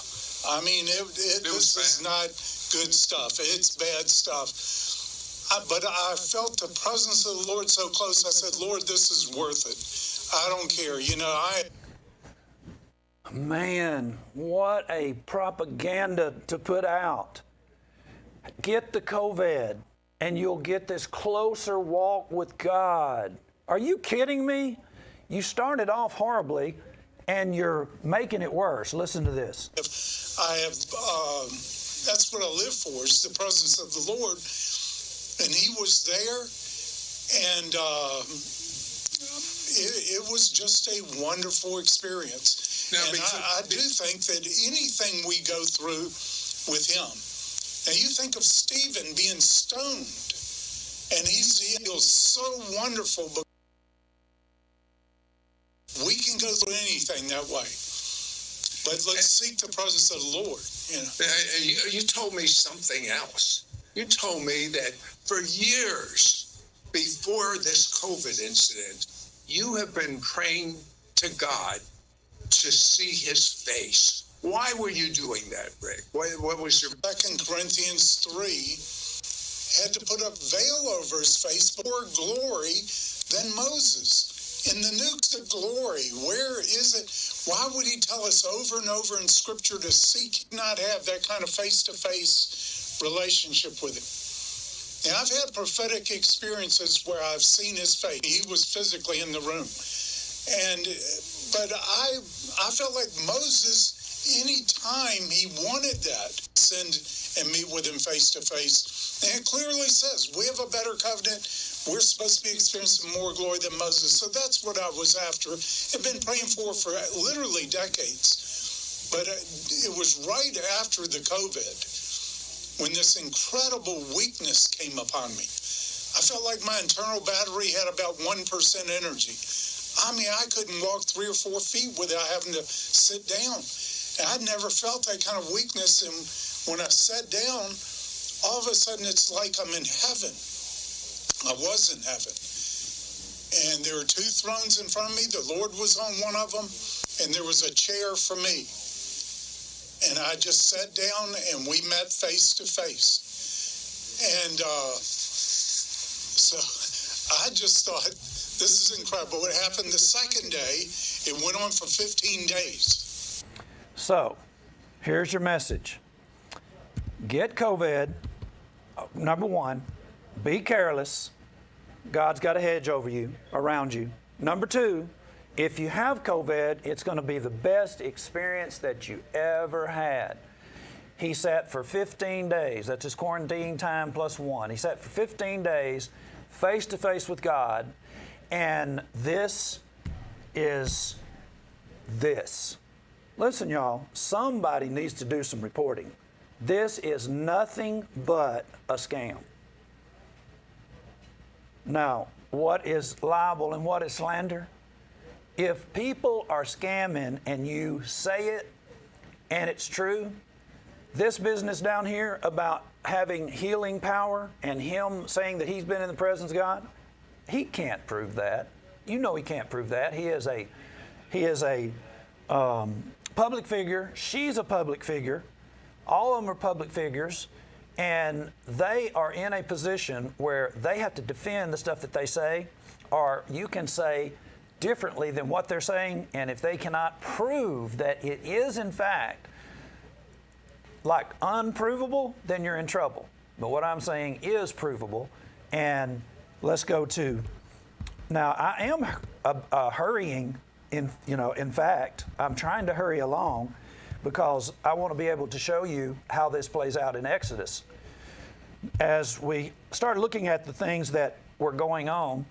I mean, this is not good stuff. It's bad stuff. But I felt the presence of the Lord so close, I said, Lord, this is worth it. I don't care. Man, what a propaganda to put out. Get the COVID, and you'll get this closer walk with God. Are you kidding me? You started off horribly, and you're making it worse. Listen to this. That's what I live for, is the presence of the Lord. And he was there, and it was just a wonderful experience. Now, and I do think that anything we go through with him, now you think of Stephen being stoned, and he feels so wonderful, but we can go through anything that way. But let's seek the presence of the Lord. You told me something else. You told me that for years before this COVID incident, you have been praying to God to see his face. Why were you doing that, Rick? What was your... 2 Corinthians 3 had to put a veil over his face, more glory than Moses. In the nukes of glory, where is it? Why would he tell us over and over in Scripture to seek, not have that kind of face-to-face relationship with him? Now, I've had prophetic experiences where I've seen his face. He was physically in the room. But I felt like Moses, any time he wanted that, send and meet with him face-to-face. And it clearly says, we have a better covenant. We're supposed to be experiencing more glory than Moses. So that's what I was after. I've been praying for literally decades. But it was right after the COVID when this incredible weakness came upon me. I felt like my internal battery had about 1% energy. I mean, I couldn't walk 3 or 4 feet without having to sit down. And I'd never felt that kind of weakness. And when I sat down, all of a sudden it's like I'm in heaven. I was in heaven. And there were 2 thrones in front of me. The Lord was on one of them, and there was a chair for me. And I just sat down, and we met face to face. And so I just thought, This is incredible. What happened the second day, it went on for 15 days. So, here's your message. Get COVID, number one. Be careless. God's got a hedge over you, around you. Number two, if you have COVID, it's going to be the best experience that you ever had. He sat for 15 days. That's his quarantine time plus one. He sat for 15 days face to face with God. And this is this. Listen, y'all, somebody needs to do some reporting. This is nothing but a scam. Now, what is libel and what is slander? If people are scamming and you say it and it's true, this business down here about having healing power and him saying that he's been in the presence of God, he can't prove that. You know he can't prove that. He is a public figure. She's a public figure. All of them are public figures. And they are in a position where they have to defend the stuff that they say, or you can say differently than what they're saying. And if they cannot prove that it is, in fact, like unprovable, then you're in trouble. But what I'm saying is provable. And let's go to, now I am hurrying, in fact, I'm trying to hurry along because I want to be able to show you how this plays out in Exodus. As we start looking at the things that were going on,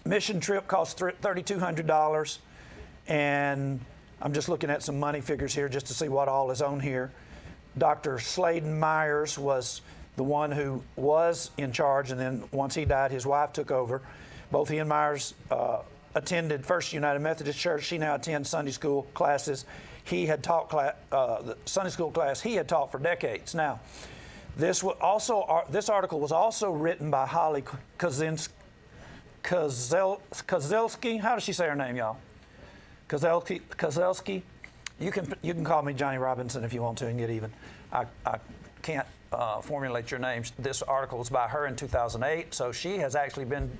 mission trip cost $3,200, and I'm just looking at some money figures here just to see what all is on here. Dr. Sladen Myers was the one who was in charge, and then once he died, his wife took over. Both he and Myers attended First United Methodist Church. She now attends Sunday school classes. He had taught the Sunday school class he had taught for decades. Now, this article was also written by Holly Kozelski. How does she say her name, y'all? Kozelski. You can call me Johnny Robinson if you want to and get even. I can't formulate your names. This article was by her in 2008, so she has actually been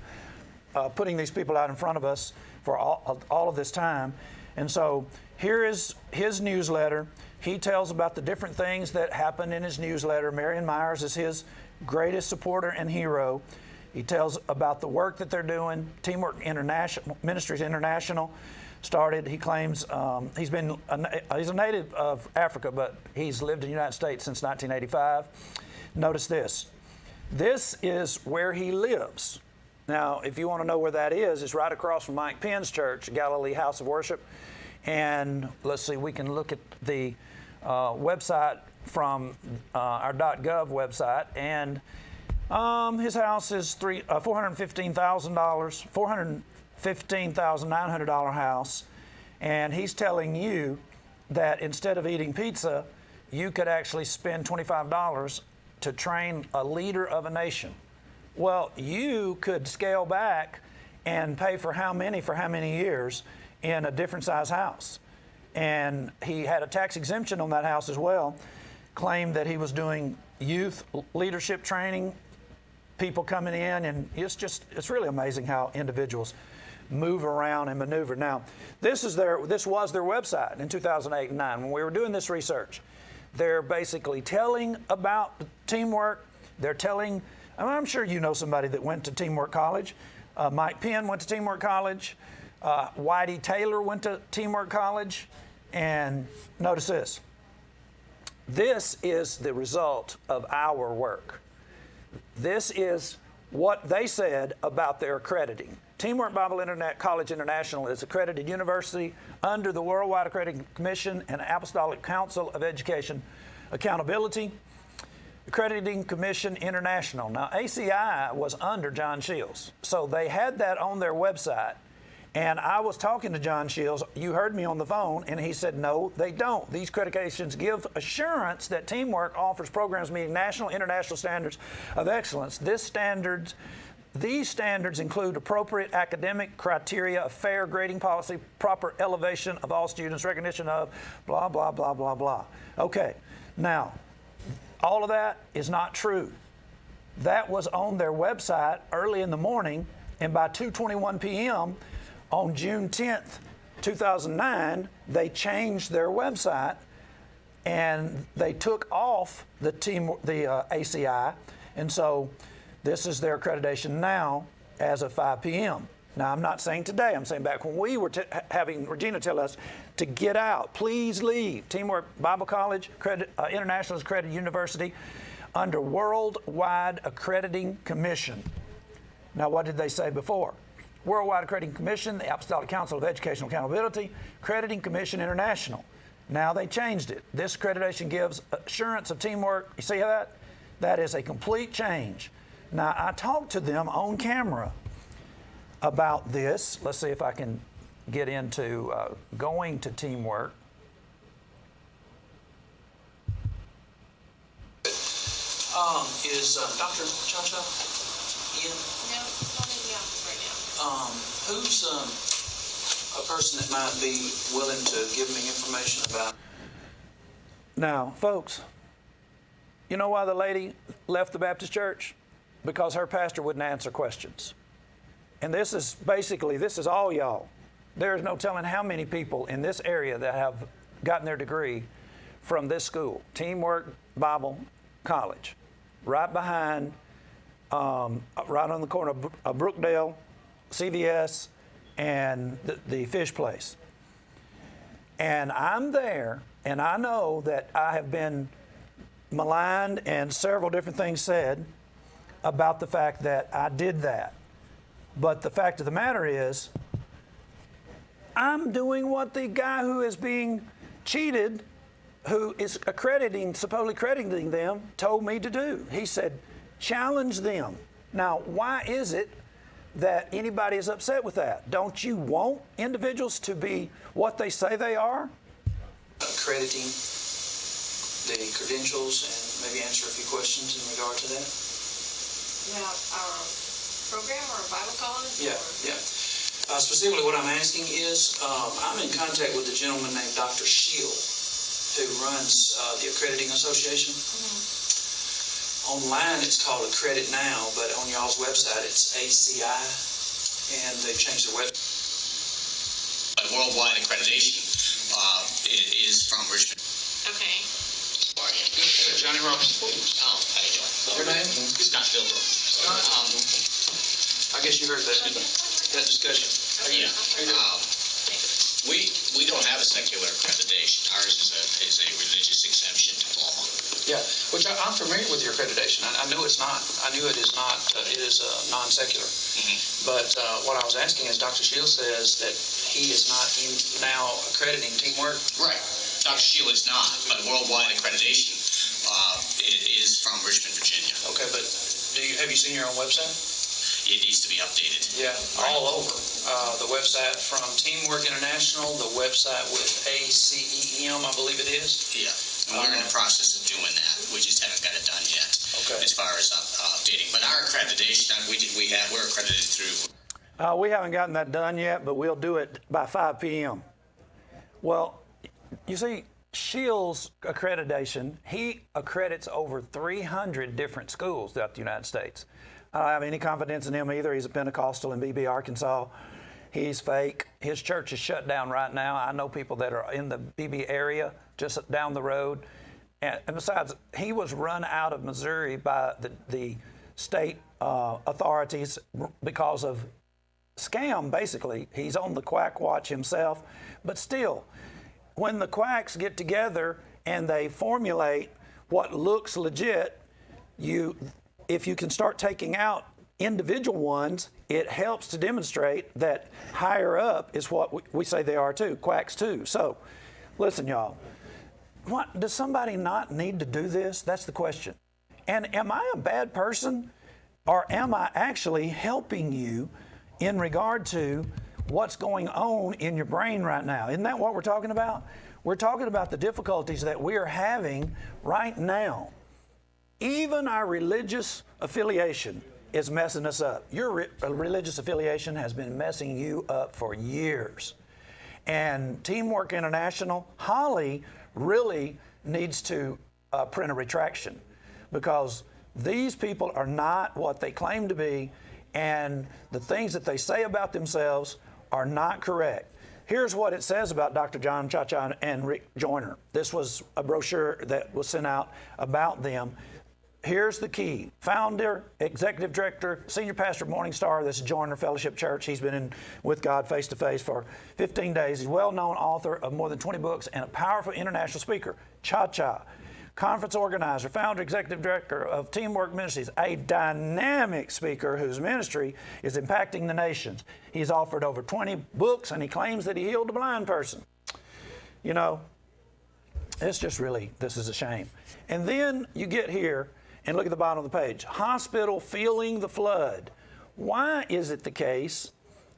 putting these people out in front of us for all of this time. And so here is his newsletter. He tells about the different things that happen in his newsletter. Marion Myers is his greatest supporter and hero. He tells about the work that they're doing. Teamwork International, Ministries International started. He claims he's a native of Africa, but he's lived in the United States since 1985. Notice this. This is where he lives. Now, if you want to know where that is, it's right across from Mike Penn's church, Galilee House of Worship. And let's see, we can look at the website from our .gov website, and his house is $415,900 house, and he's telling you that instead of eating pizza, you could actually spend $25 to train a leader of a nation. Well, you could scale back and pay for how many years in a different size house. And he had a tax exemption on that house as well, claimed that he was doing youth leadership training, people coming in, and it's really amazing how individuals move around and maneuver. Now, this was their website in 2008 and 9 when we were doing this research. They're basically telling about teamwork. They're telling, I'm sure you know somebody that went to Teamwork College. Mike Penn went to Teamwork College. Whitey Taylor went to Teamwork College. And notice this. This is the result of our work. This is what they said about their accrediting. Teamwork Bible College International is accredited university under the Worldwide Accrediting Commission and Apostolic Council of Education Accountability. Accrediting Commission International. Now, ACI was under John Shields, so they had that on their website. And I was talking to John Shields. You heard me on the phone, and he said, no, they don't. These accreditations give assurance that Teamwork offers programs meeting national, international standards of excellence. These standards include appropriate academic criteria, a fair grading policy, proper elevation of all students, recognition of blah, blah, blah, blah, blah. Okay, now, all of that is not true. That was on their website early in the morning And by 2:21 p.m. on June 10th, 2009, they changed their website and they took off the ACI. And so this is their accreditation now as of 5 p.m. Now, I'm not saying today. I'm saying back when we were having Regina tell us to get out, please leave. Teamwork Bible College, International Accredited University, under Worldwide Accrediting Commission. Now, what did they say before? Worldwide Accrediting Commission, the Apostolic Council of Educational Accountability, Accrediting Commission International. Now they changed it. This accreditation gives assurance of teamwork. You see that? That is a complete change. Now, I talked to them on camera about this. Let's see if I can get into going to teamwork. Is Dr. Cha-Cha in? No, it's not in the office right now. Who's a person that might be willing to give me information about? Now, folks, you know why the lady left the Baptist church? Because her pastor wouldn't answer questions. And this is all y'all. There is no telling how many people in this area that have gotten their degree from this school, Teamwork Bible College, right behind, right on the corner of Brookdale, CVS, and the fish place. And I'm there, and I know that I have been maligned and several different things said about the fact that I did that. But the fact of the matter is, I'm doing what the guy who is being cheated, who is supposedly crediting them, told me to do. He said, challenge them. Now, why is it that anybody is upset with that? Don't you want individuals to be what they say they are? Accrediting the credentials and maybe answer a few questions in regard to that. About our program or Bible college? Yeah. Specifically what I'm asking is, I'm in contact with a gentleman named Dr. Shield, who runs the Accrediting Association. Online it's called Accredit Now, but on y'all's website it's ACI, and they've changed their website. Worldwide Accreditation is from Richmond. Okay. Good. Johnny Robertson. Oh, how you doing? Your name? Scott Philbrook. I guess you heard that discussion. Yeah. We don't have a secular accreditation. Ours is a religious exemption diploma. Yeah, which I'm familiar with your accreditation. I knew it's not. I knew it is not. It is non-secular. But what I was asking is, Dr. Shields says that he is not now accrediting teamwork. Right. Dr. Shields is not, but Worldwide Accreditation is from Richmond, Virginia. Okay, but have you seen your own website? It needs to be updated. Yeah, all over. The website from Teamwork International, the website with ACEM, I believe it is. Yeah, and we're in the process of doing that. We just haven't got it done yet. Okay. As far as updating, but our accreditation, we're accredited through. We haven't gotten that done yet, but we'll do it by 5 p.m. Well, you see, Shields accreditation, he accredits over 300 different schools throughout the United States. I don't have any confidence in him either. He's a Pentecostal in BB, Arkansas. He's fake. His church is shut down right now. I know people that are in the BB area just down the road. And besides, he was run out of Missouri by the state authorities because of scam, basically. He's on the quack watch himself. But still, when the quacks get together and they formulate what looks legit, if you can start taking out individual ones, it helps to demonstrate that higher up is what we say they are too, quacks too. So, listen, y'all. What, does somebody not need to do this? That's the question. And am I a bad person, or am I actually helping you in regard to what's going on in your brain right now? Isn't that what we're talking about? We're talking about the difficulties that we are having right now. Even our religious affiliation is messing us up. Your religious affiliation has been messing you up for years. And Teamwork International, Holly really needs to print a retraction, because these people are not what they claim to be, and the things that they say about themselves are not correct. Here's what it says about Dr. John Cha-Cha and Rick Joyner. This was a brochure that was sent out about them. Here's the key. Founder, executive director, senior pastor of Morning Star. This is Joyner Fellowship Church. He's been in with God face to face for 15 days. He's a well-known author of more than 20 books and a powerful international speaker. Cha-Cha. Conference organizer, founder, executive director of Teamwork Ministries, a dynamic speaker whose ministry is impacting the nations. He's offered over 20 books, and he claims that he healed a blind person. You know, it's just really, this is a shame. And then you get here and look at the bottom of the page. Hospital feeling the flood. Why is it the case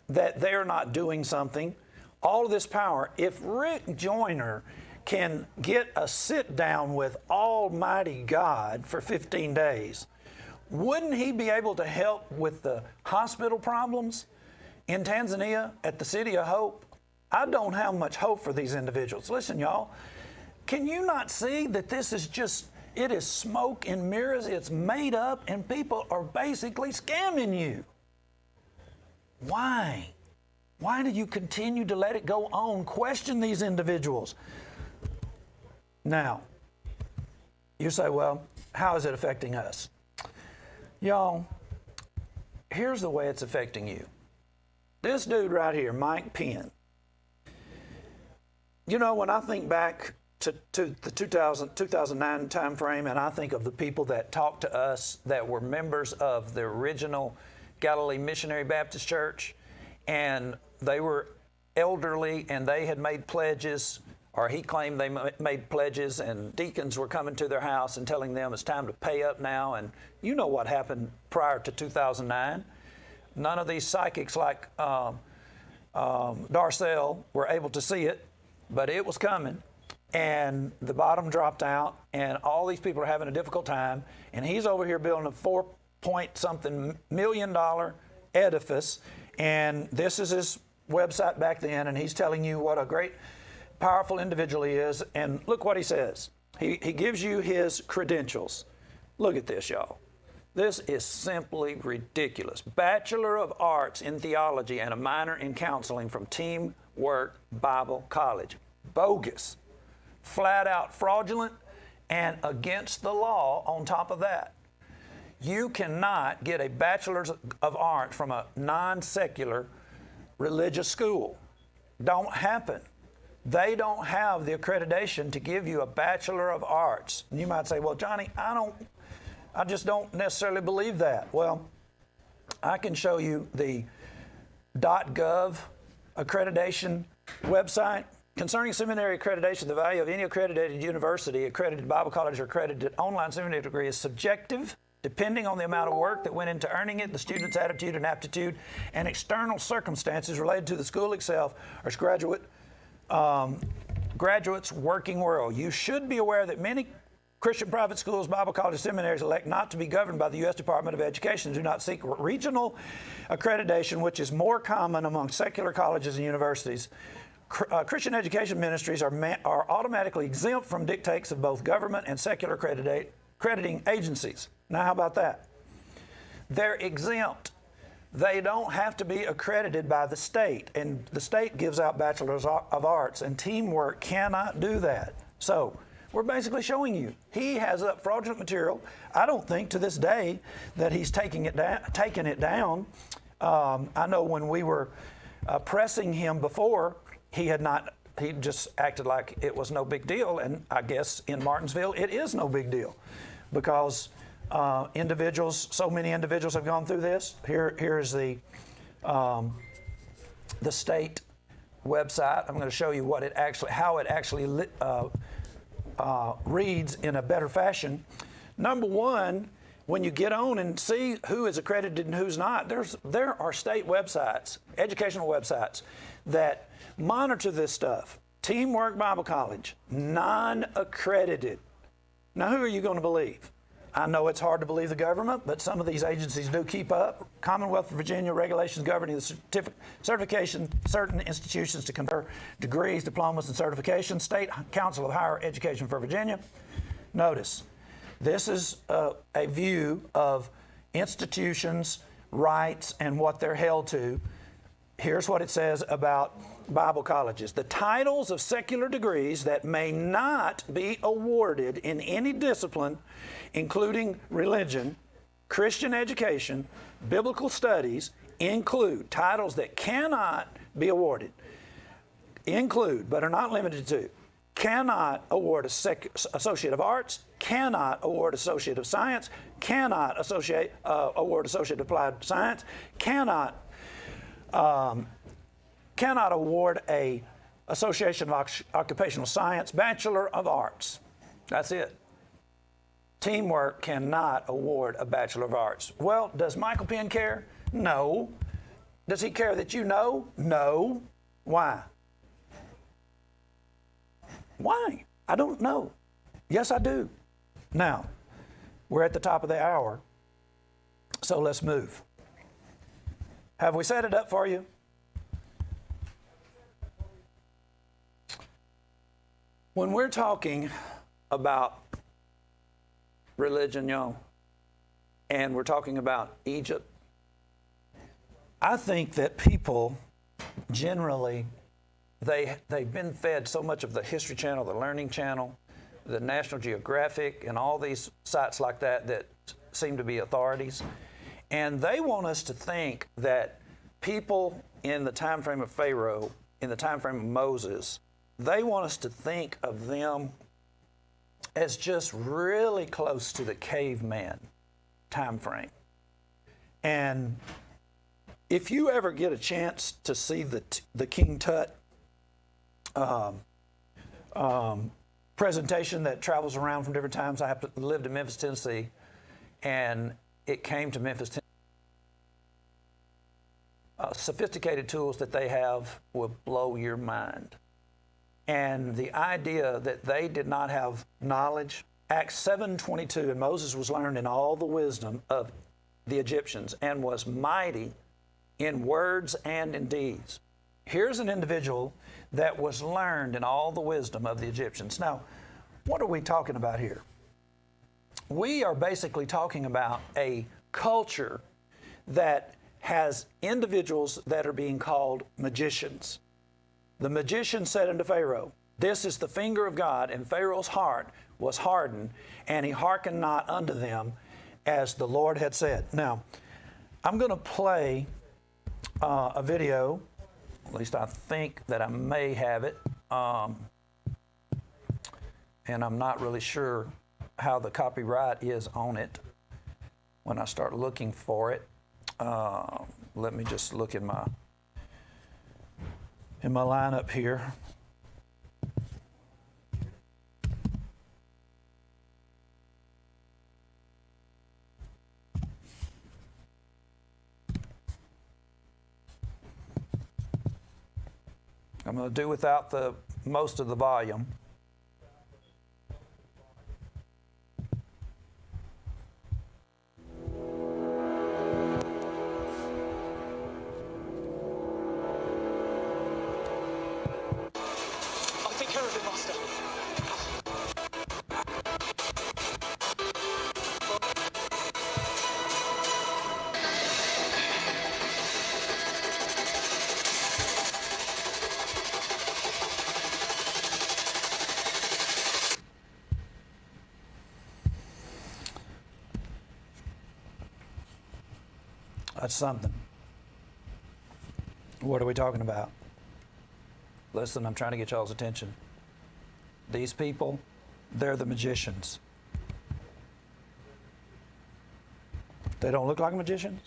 that they're not doing something? All of this power. If Rick Joyner can get a sit down with Almighty God for 15 days, wouldn't he be able to help with the hospital problems in Tanzania at the City of Hope? I don't have much hope for these individuals. Listen, y'all, can you not see that this is just, it is smoke and mirrors, it's made up, and people are basically scamming you? Why? Why do you continue to let it go on? Question these individuals. Now, you say, well, how is it affecting us? Y'all, here's the way it's affecting you. This dude right here, Mike Penn. You know, when I think back to the 2009 time frame, and I think of the people that talked to us that were members of the original Galilee Missionary Baptist Church, and they were elderly and they had made pledges, or he claimed they made pledges, and deacons were coming to their house and telling them it's time to pay up now. And you know what happened prior to 2009. None of these psychics like Darcel were able to see it, but it was coming. And the bottom dropped out, and all these people are having a difficult time. And he's over here building a $4-point-something million edifice. And this is his website back then, and he's telling you what a great, powerful individual he is. And look what he says. He gives you his credentials. Look at this, y'all. This is simply ridiculous. Bachelor of Arts in Theology and a minor in counseling from Teamwork Bible College. Bogus. Flat out fraudulent and against the law on top of that. You cannot get a Bachelor's of Arts from a non-secular religious school. Don't happen. They don't have the accreditation to give you a Bachelor of Arts. And you might say, well, Johnny, I just don't necessarily believe that. Well, I can show you the .gov accreditation website. Concerning seminary accreditation, the value of any accredited university, accredited Bible college, or accredited online seminary degree is subjective, depending on the amount of work that went into earning it, the student's attitude and aptitude, and external circumstances related to the school itself or its graduates' working world. You should be aware that many Christian private schools, Bible colleges, seminaries elect not to be governed by the U.S. Department of Education and do not seek regional accreditation, which is more common among secular colleges and universities. Christian education ministries are automatically exempt from dictates of both government and secular accrediting agencies. Now, how about that? They're exempt. They don't have to be accredited by the state, and the state gives out Bachelors of Arts, and Teamwork cannot do that. So we're basically showing you he has up fraudulent material. I don't think to this day that he's taking it down. I know when we were pressing him before, he just acted like it was no big deal, and I guess in Martinsville it is no big deal because so many individuals have gone through this. Here's the state website. I'm going to show you how it actually reads in a better fashion. Number one, when you get on and see who is accredited and who's not, there are state websites, educational websites, that monitor this stuff. Teamwork Bible College, non-accredited. Now, who are you going to believe? I know it's hard to believe the government, but some of these agencies do keep up. Commonwealth of Virginia regulations governing the certification certain institutions to confer degrees, diplomas, and certifications. State Council of Higher Education for Virginia. Notice, this is a view of institutions rights and what they're held to. Here's what it says about Bible colleges. The titles of secular degrees that may not be awarded in any discipline, including religion, Christian education, biblical studies, include titles that cannot be awarded, include, but are not limited to, cannot award Associate of Arts, cannot award Associate of Science, cannot award Associate of Applied Science, cannot award a Association of Occupational Science, Bachelor of Arts. That's it. Teamwork cannot award a Bachelor of Arts. Well, does Michael Penn care? No. Does he care that you know? No. Why? Why? I don't know. Yes, I do. Now, we're at the top of the hour, so let's move. Have we set it up for you? When we're talking about religion, y'all, and we're talking about Egypt, I think that people generally, they've been fed so much of the History Channel, the Learning Channel, the National Geographic, and all these sites like that that seem to be authorities. And they want us to think that people in the time frame of Pharaoh, in the time frame of Moses, they want us to think of them as just really close to the caveman time frame. And if you ever get a chance to see the King Tut presentation that travels around from different times, I lived in Memphis, Tennessee, and it came to Memphis, Tennessee. Sophisticated tools that they have will blow your mind. And the idea that they did not have knowledge, Acts 7:22, and Moses was learned in all the wisdom of the Egyptians and was mighty in words and in deeds. Here's an individual that was learned in all the wisdom of the Egyptians. Now, what are we talking about here? We are basically talking about a culture that has individuals that are being called magicians. The magician said unto Pharaoh, "This is the finger of God," and Pharaoh's heart was hardened, and he hearkened not unto them as the Lord had said. Now, I'm going to play a video, at least I think that I may have it, and I'm not really sure how the copyright is on it when I start looking for it. Let me just look in my lineup here. I'm going to do without most of the volume. That's something. What are we talking about? Listen, I'm trying to get y'all's attention. These people, they're the magicians. They don't look like magicians?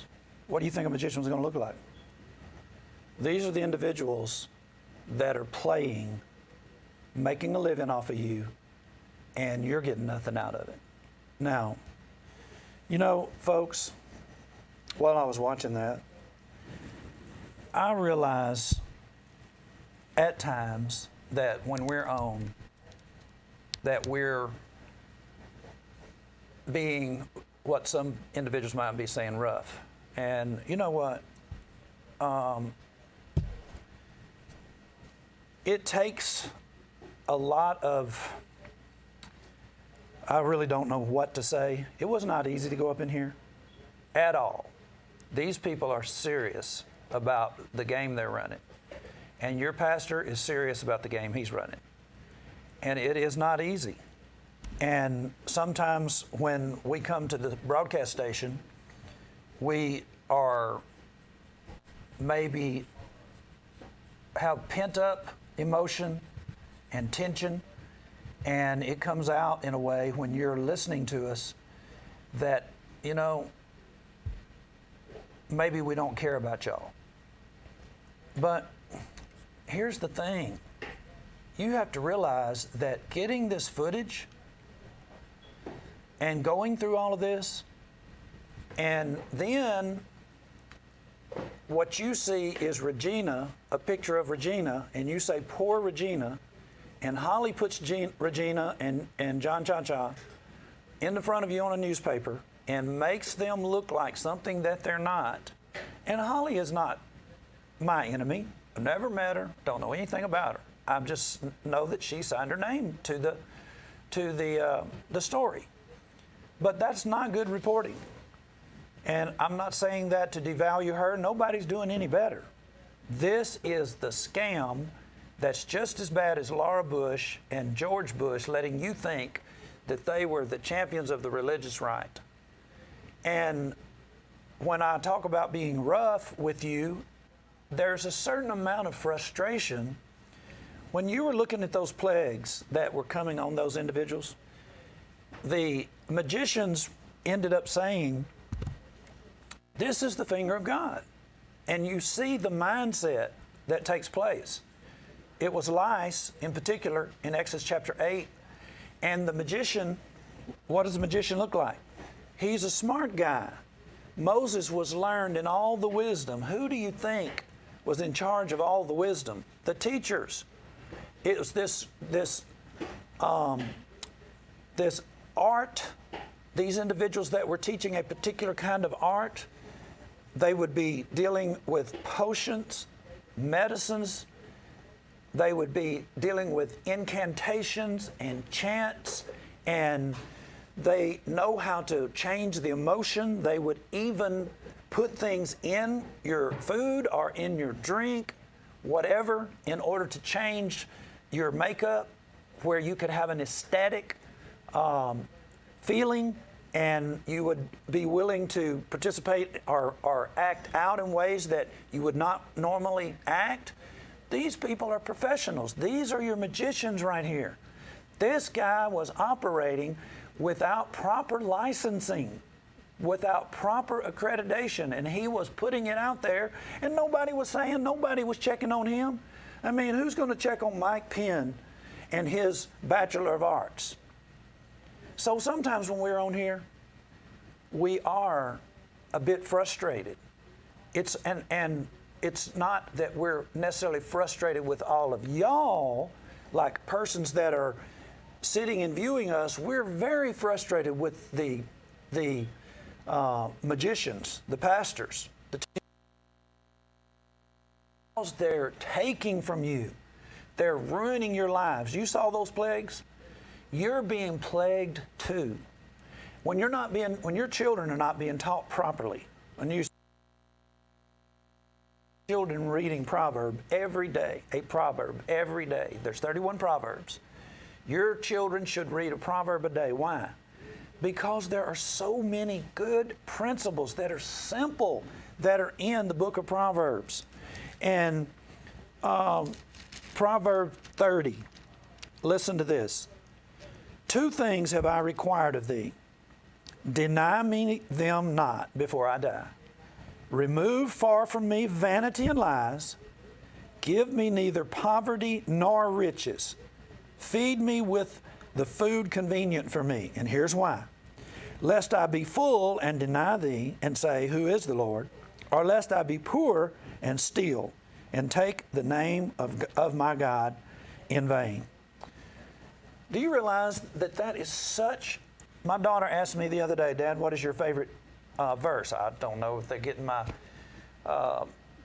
What do you think a magician is going to look like? These are the individuals that are playing, making a living off of you, and you're getting nothing out of it. Now, you know, folks, while I was watching that, I realize at times that when we're on, that we're being what some individuals might be saying rough. And you know what? It takes a lot of, I really don't know what to say. It was not easy to go up in here at all. These people are serious about the game they're running. And your pastor is serious about the game he's running. And it is not easy. And sometimes when we come to the broadcast station, we are maybe have pent up emotion and tension, and it comes out in a way when you're listening to us that, you know, maybe we don't care about y'all. But here's the thing. You have to realize that getting this footage and going through all of this, and then what you see is Regina, a picture of Regina, and you say, poor Regina, and Holly puts Regina and John Cha-Cha in the front of you on a newspaper and makes them look like something that they're not. And Holly is not my enemy. I've never met her, don't know anything about her. I just know that she signed her name to the story. But that's not good reporting. And I'm not saying that to devalue her. Nobody's doing any better. This is the scam that's just as bad as Laura Bush and George Bush letting you think that they were the champions of the religious right. And when I talk about being rough with you, there's a certain amount of frustration. When you were looking at those plagues that were coming on those individuals, the magicians ended up saying, this is the finger of God. And you see the mindset that takes place. It was lice, in particular, in Exodus chapter 8. And the magician, what does the magician look like? He's a smart guy. Moses was learned in all the wisdom. Who do you think was in charge of all the wisdom? The teachers. It was this art, these individuals that were teaching a particular kind of art. They would be dealing with potions, medicines. They would be dealing with incantations and chants, and they know how to change the emotion. They would even put things in your food or in your drink, whatever, in order to change your makeup where you could have an aesthetic feeling, and you would be willing to participate or act out in ways that you would not normally act. These people are professionals. These are your magicians right here. This guy was operating without proper licensing, without proper accreditation, and he was putting it out there, and nobody was saying, nobody was checking on him. I mean, who's going to check on Mike Penn and his Bachelor of Arts? So sometimes when we're on here, we are a bit frustrated. It's not that we're necessarily frustrated with all of y'all, like persons that are sitting and viewing us. We're very frustrated with the magicians, the pastors, because they're taking from you. They're ruining your lives. You saw those plagues? You're being plagued too. When your children are not being taught properly, when you children reading proverb every day, a proverb every day. There's 31 proverbs. Your children should read a proverb a day. Why? Because there are so many good principles that are simple that are in the book of Proverbs. And Proverb 30, listen to this. 2 things have I required of thee. Deny me them not before I die. Remove far from me vanity and lies. Give me neither poverty nor riches. Feed me with the food convenient for me. And here's why. Lest I be full and deny thee and say, who is the Lord? Or lest I be poor and steal and take the name of my God in vain. Do you realize that that is such... My daughter asked me the other day, Dad, what is your favorite verse? I don't know if they're getting my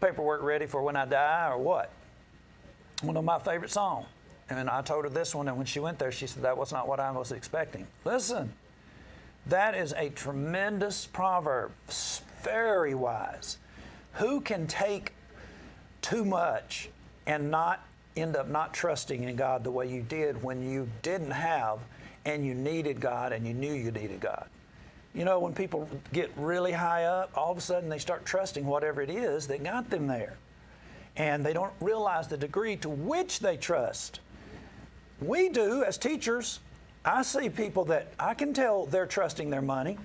paperwork ready for when I die or what. One of my favorite songs. And I told her this one, and when she went there, she said, that was not what I was expecting. Listen, that is a tremendous proverb. very wise. Who can take too much and not end up not trusting in God the way you did when you didn't have and you needed God and you knew you needed God? You know, when people get really high up, all of a sudden they start trusting whatever it is that got them there. And they don't realize the degree to which they trust. We do as teachers. I see people that I can tell they're trusting their money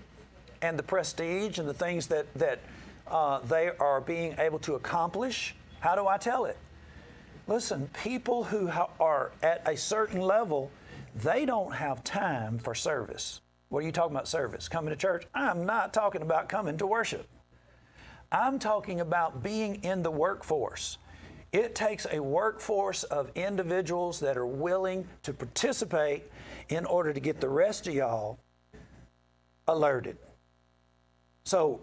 and the prestige and the things that they are being able to accomplish. How do I tell it? Listen, people who are at a certain level, they don't have time for service. What are you talking about service? Coming to church? I'm not talking about coming to worship. I'm talking about being in the workforce. It takes a workforce of individuals that are willing to participate in order to get the rest of y'all alerted. So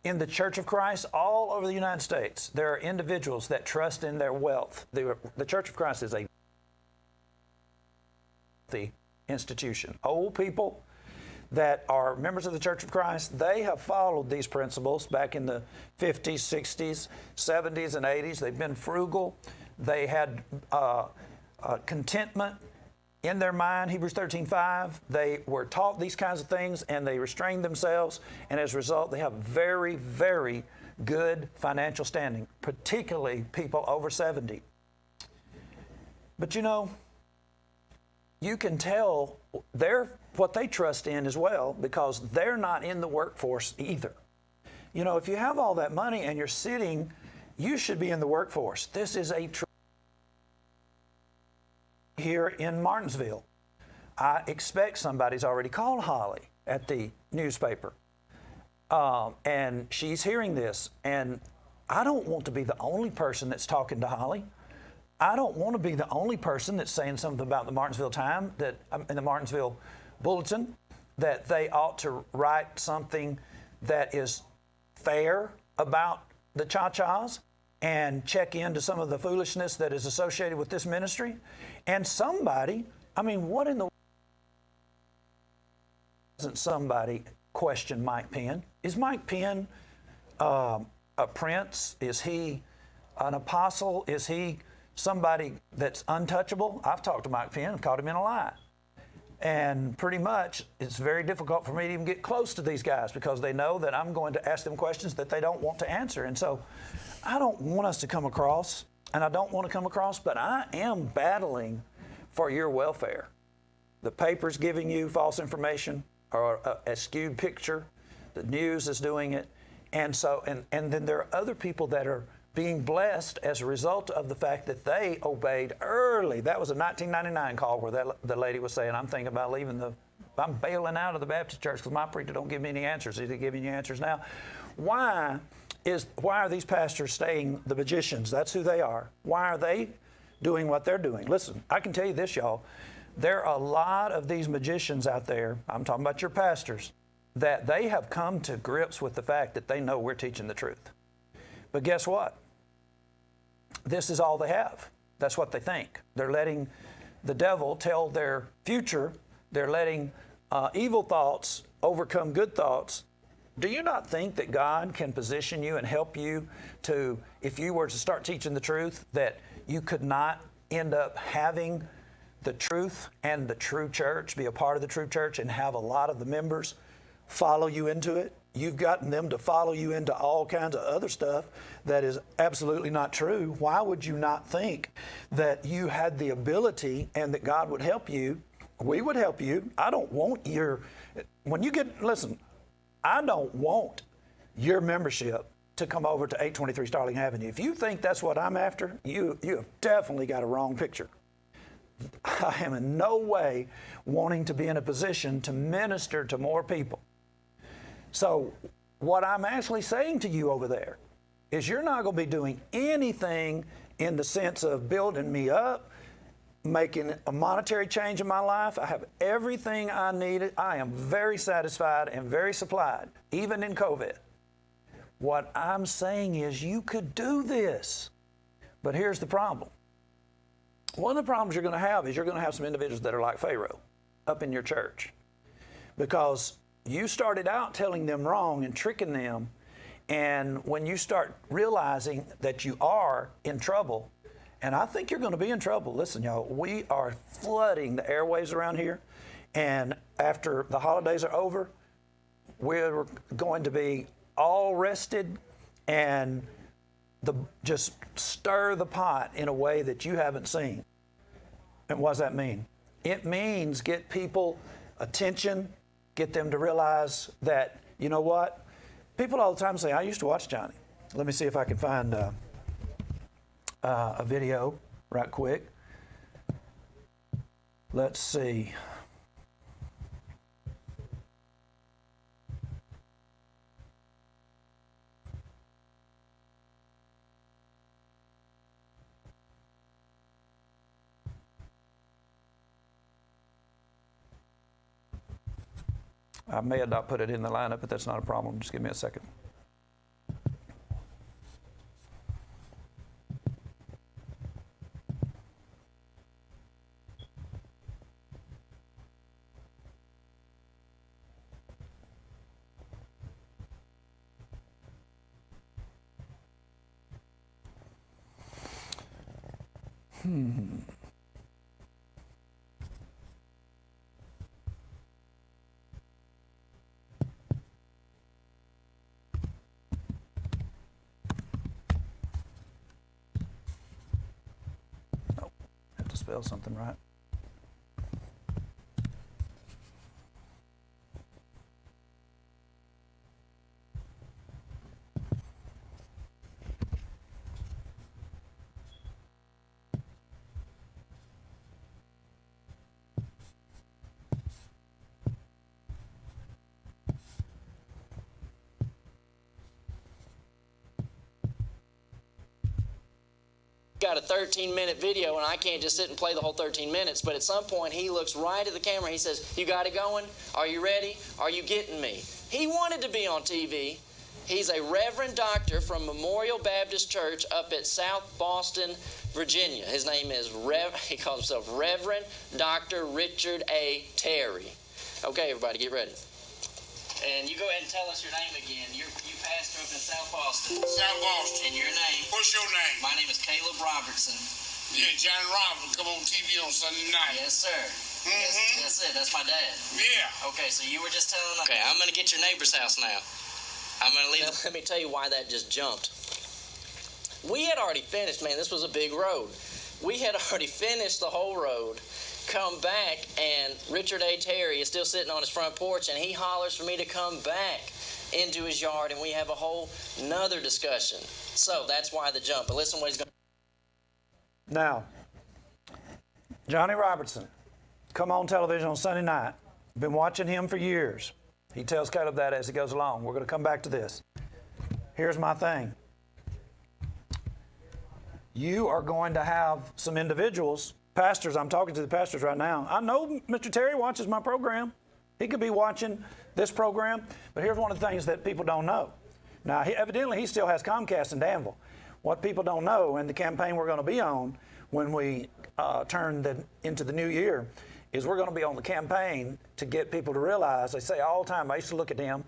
in the Church of Christ all over the United States, there are individuals that trust in their wealth. The Church of Christ is a wealthy institution. Old people that are members of the Church of Christ, they have followed these principles back in the 50s, 60s, 70s, and 80s. They've been frugal. They had contentment in their mind, Hebrews 13:5. They were taught these kinds of things, and they restrained themselves, and as a result, they have very, very good financial standing, particularly people over 70. But you know, you can tell what they trust in as well, because they're not in the workforce either. You know, if you have all that money and you're sitting, you should be in the workforce. This is a here in Martinsville. I expect somebody's already called Holly at the newspaper. And she's hearing this, and I don't want to be the only person that's talking to Holly. I don't want to be the only person that's saying something about the Martinsville Times, in the Martinsville Bulletin, that they ought to write something that is fair about the cha-chas and check into some of the foolishness that is associated with this ministry. And somebody, I mean, what in the doesn't somebody question Mike Penn? Is Mike Penn a prince? Is he an apostle? Is he somebody that's untouchable? I've talked to Mike Penn and caught him in a lie. And pretty much, it's very difficult for me to even get close to these guys because they know that I'm going to ask them questions that they don't want to answer. And so I don't want us to come across, and I don't want to come across, but I am battling for your welfare. The paper's giving you false information or a skewed picture. The news is doing it. And so, and then there are other people that are being blessed as a result of the fact that they obeyed early. That was a 1999 call where the lady was saying, I'm thinking about I'm bailing out of the Baptist church because my preacher don't give me any answers. Is he giving you answers now? Why are these pastors staying the magicians? That's who they are. Why are they doing what they're doing? Listen, I can tell you this, y'all. There are a lot of these magicians out there, I'm talking about your pastors, that they have come to grips with the fact that they know we're teaching the truth. But guess what? This is all they have. That's what they think. They're letting the devil tell their future. They're letting evil thoughts overcome good thoughts. Do you not think that God can position you and help you to, if you were to start teaching the truth, that you could not end up having the truth and the true church, be a part of the true church, and have a lot of the members follow you into it? You've gotten them to follow you into all kinds of other stuff that is absolutely not true. Why would you not think that you had the ability and that God would help you? We would help you. I don't want listen, I don't want your membership to come over to 823 Starling Avenue. If you think that's what I'm after, you have definitely got a wrong picture. I am in no way wanting to be in a position to minister to more people. So what I'm actually saying to you over there is you're not going to be doing anything in the sense of building me up, making a monetary change in my life. I have everything I needed. I am very satisfied and very supplied, even in COVID. What I'm saying is you could do this, but here's the problem. One of the problems you're going to have is you're going to have some individuals that are like Pharaoh up in your church, because you started out telling them wrong and tricking them, And when you start realizing that you are in trouble, and I think you're going to be in trouble. Listen, y'all, we are flooding the airwaves around here. And after the holidays are over, we're going to be all rested and just stir the pot in a way that you haven't seen. And what does that mean? It means get people attention, get them to realize that, you know what? People all the time say, I used to watch Johnny. Let me see if I can find a video right quick. Let's see. I may have not put it in the lineup, but that's not a problem. Just give me a second. Spell something right. Got a 13-minute video, and I can't just sit and play the whole 13 minutes, but at some point he looks right at the camera. He says, you got it going? Are you ready? Are you getting me? He wanted to be on TV. He's a Reverend Doctor from Memorial Baptist Church up at South Boston, Virginia. His name is he calls himself Reverend Dr. Richard A. Terry. Okay, everybody, get ready. And you go ahead and tell us your name again. You pastor up in South Boston. South Boston. And your name? What's your name? My name is Caleb Robertson. Yeah, Johnny Robertson come on TV on Sunday night. Yes, sir. Mm-hmm. That's it. That's my dad. Yeah. Okay, so you were just telling us. Okay, I'm going to get your neighbor's house now. I'm going to leave. Now, let me tell you why that just jumped. We had already finished, man. This was a big road. We had already finished the whole road. Come back, and Richard A. Terry is still sitting on his front porch, and he hollers for me to come back into his yard, and we have a whole nother discussion. So that's why the jump. But listen what he's going to. Now, Johnny Robertson, come on television on Sunday night. Been watching him for years. He tells Caleb that as he goes along. We're going to come back to this. Here's my thing. You are going to have some individuals, pastors, I'm talking to the pastors right now. I know Mr. Terry watches my program. He could be watching this program, but here's one of the things that people don't know. Now, evidently, he still has Comcast in Danville. What people don't know, and the campaign we're going to be on when we turn into the new year, is we're going to be on the campaign to get people to realize, they say all the time, I used to look at them,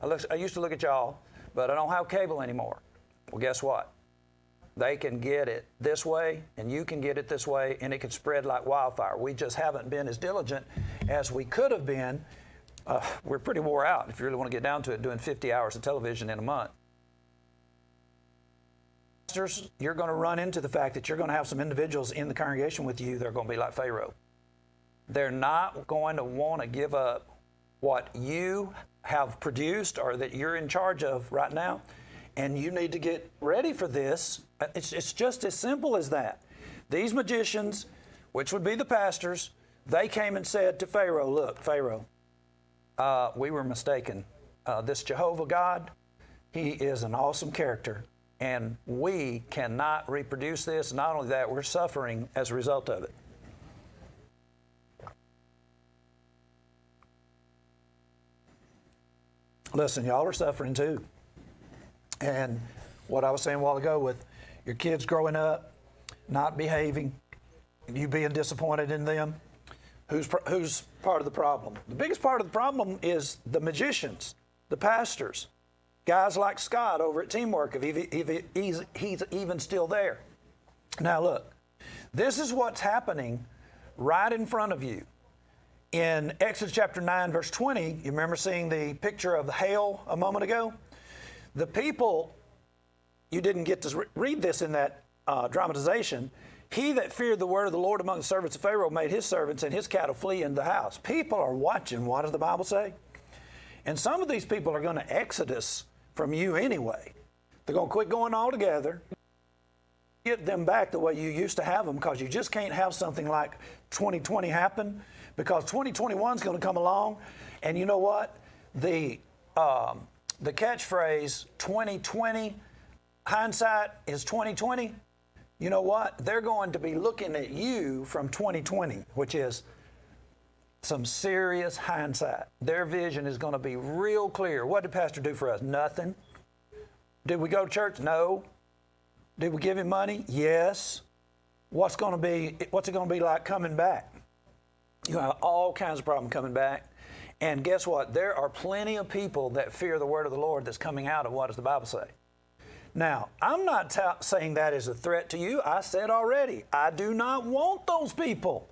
I used to look at y'all, but I don't have cable anymore. Well, guess what? They can get it this way, and you can get it this way, and it can spread like wildfire. We just haven't been as diligent as we could have been. We're pretty wore out, if you really want to get down to it, doing 50 hours of television in a month. You're going to run into the fact that you're going to have some individuals in the congregation with you that are going to be like Pharaoh. They're not going to want to give up what you have produced or that you're in charge of right now, and you need to get ready for this. It's just as simple as that. These magicians, which would be the pastors, they came and said to Pharaoh, look, Pharaoh, we were mistaken. This Jehovah God, he is an awesome character, and we cannot reproduce this. Not only that, we're suffering as a result of it. Listen, y'all are suffering too. And what I was saying a while ago with your kids growing up, not behaving, you being disappointed in them, who's part of the problem? The biggest part of the problem is the magicians, the pastors. Guys like Scott over at Teamwork, if he's even still there. Now look, this is what's happening right in front of you. In Exodus chapter 9, verse 20, you remember seeing the picture of the hail a moment ago? The people, you didn't get to read this in that dramatization. He that feared the word of the Lord among the servants of Pharaoh made his servants and his cattle flee into the house. People are watching. What does the Bible say? And some of these people are going to exodus from you anyway. They're going to quit going all together. Get them back the way you used to have them, because you just can't have something like 2020 happen, because 2021 is going to come along. And you know what? The catchphrase 2020, hindsight is 2020. You know what? They're going to be looking at you from 2020, which is some serious hindsight. Their vision is going to be real clear. What did Pastor do for us? Nothing. Did we go to church? No. Did we give him money? Yes. What's it going to be like coming back? You have all kinds of problems coming back. And guess what? There are plenty of people that fear the word of the Lord that's coming out of what does the Bible say? Now, I'm not saying that is a threat to you. I said already, I do not want those people.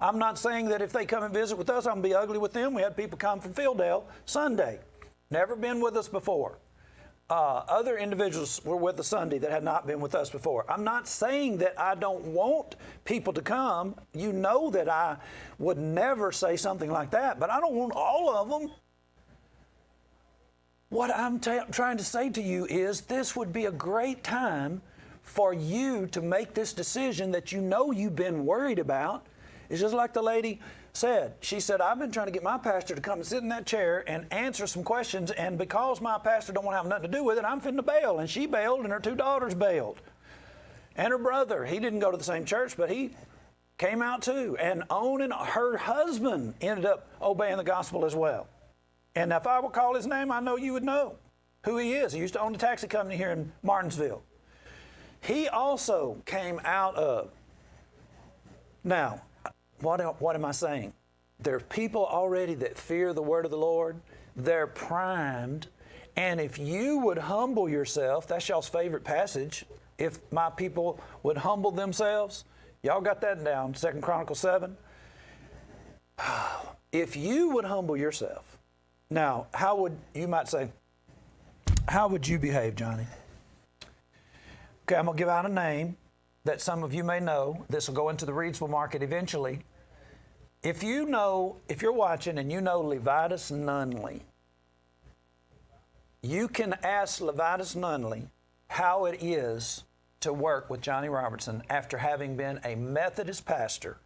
I'm not saying that if they come and visit with us, I'm going to be ugly with them. We had people come from Fieldale Sunday. Never been with us before. Other individuals were with us Sunday that had not been with us before. I'm not saying that I don't want people to come. You know that I would never say something like that, but I don't want all of them. What I'm trying to say to you is this would be a great time for you to make this decision that you know you've been worried about. It's just like the lady said. She said, I've been trying to get my pastor to come and sit in that chair and answer some questions, and because my pastor don't want to have nothing to do with it, I'm finna bail. And she bailed, and her 2 daughters bailed. And her brother, he didn't go to the same church, but he came out too. And her husband ended up obeying the gospel as well. And if I would call his name, I know you would know who he is. He used to own a taxi company here in Martinsville. He also came out of. Now, what am I saying? There are people already that fear the word of the Lord. They're primed. And if you would humble yourself, that's y'all's favorite passage. If my people would humble themselves, y'all got that down, 2 Chronicles 7. If you would humble yourself. Now, you might say, how would you behave, Johnny? Okay, I'm going to give out a name that some of you may know. This will go into the Reidsville market eventually. If you're watching and you know Levitas Nunley, you can ask Levitas Nunley how it is to work with Johnny Robertson after having been a Methodist pastor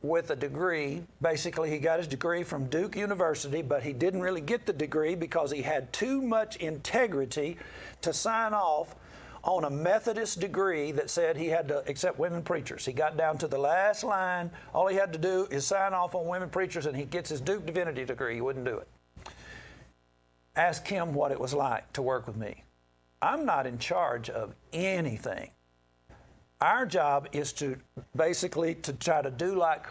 with a degree. Basically, he got his degree from Duke University, but he didn't really get the degree because he had too much integrity to sign off on a Methodist degree that said he had to accept women preachers. He got down to the last line. All he had to do is sign off on women preachers, and he gets his Duke Divinity degree. He wouldn't do it. Ask him what it was like to work with me. I'm not in charge of anything. Our job is to basically to try to do like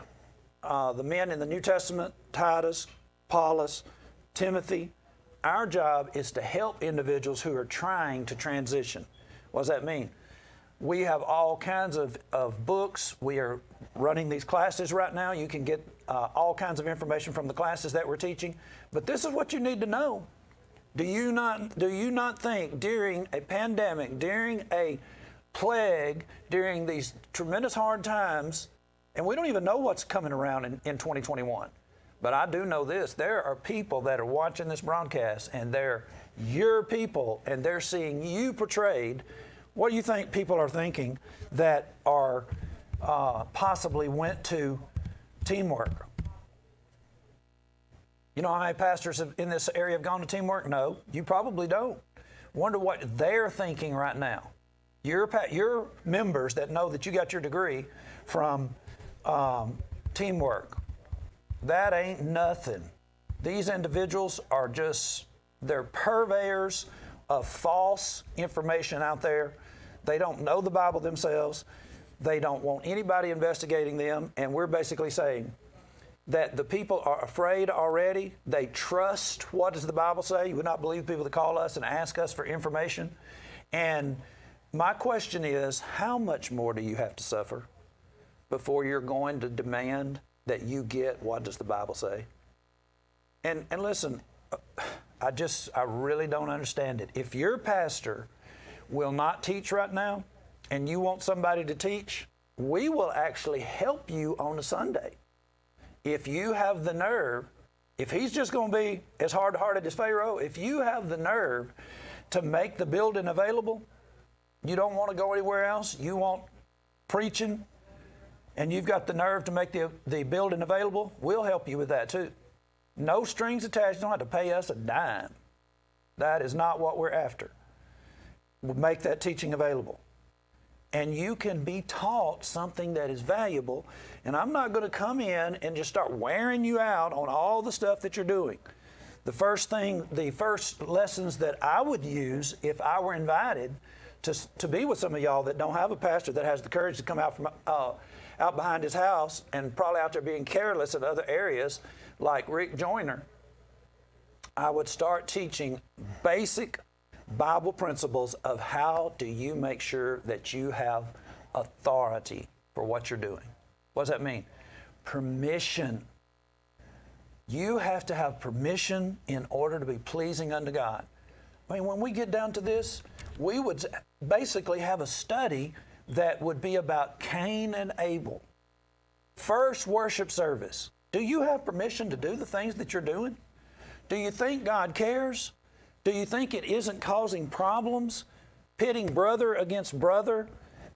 the men in the New Testament, Titus, Paulus, Timothy. Our job is to help individuals who are trying to transition. What does that mean? We have all kinds of books. We are running these classes right now. You can get all kinds of information from the classes that we're teaching. But this is what you need to know. Do you not think during a pandemic, during a plague, during these tremendous hard times, and we don't even know what's coming around in 2021, but I do know this, there are people that are watching this broadcast, and they're your people, and they're seeing you portrayed. What do you think people are thinking that are possibly went to Teamwork? You know how many pastors in this area have gone to Teamwork? No, you probably don't. Wonder what they're thinking right now. Your members that know that you got your degree from Teamwork, that ain't nothing. These individuals are they're purveyors of false information out there. They don't know the Bible themselves. They don't want anybody investigating them. And we're basically saying, that the people are afraid already. They trust what does the Bible say. You would not believe people that call us and ask us for information. And my question is, how much more do you have to suffer before you're going to demand that you get what does the Bible say? And listen, I really don't understand it. If your pastor will not teach right now and you want somebody to teach, we will actually help you on a Sunday. If you have the nerve, if he's just going to be as hard-hearted as Pharaoh, if you have the nerve to make the building available, you don't want to go anywhere else, you want preaching, and you've got the nerve to make the building available, we'll help you with that too. No strings attached. You don't have to pay us a dime. That is not what we're after. We'll make that teaching available. And you can be taught something that is valuable. And I'm not going to come in and just start wearing you out on all the stuff that you're doing. The first lessons that I would use if I were invited to be with some of y'all that don't have a pastor that has the courage to come out from out behind his house and probably out there being careless in other areas, like Rick Joyner, I would start teaching basic Bible principles of how do you make sure that you have authority for what you're doing. What does that mean? Permission. You have to have permission in order to be pleasing unto God. I mean, when we get down to this, we would basically have a study that would be about Cain and Abel. First worship service. Do you have permission to do the things that you're doing? Do you think God cares? Do you think it isn't causing problems, pitting brother against brother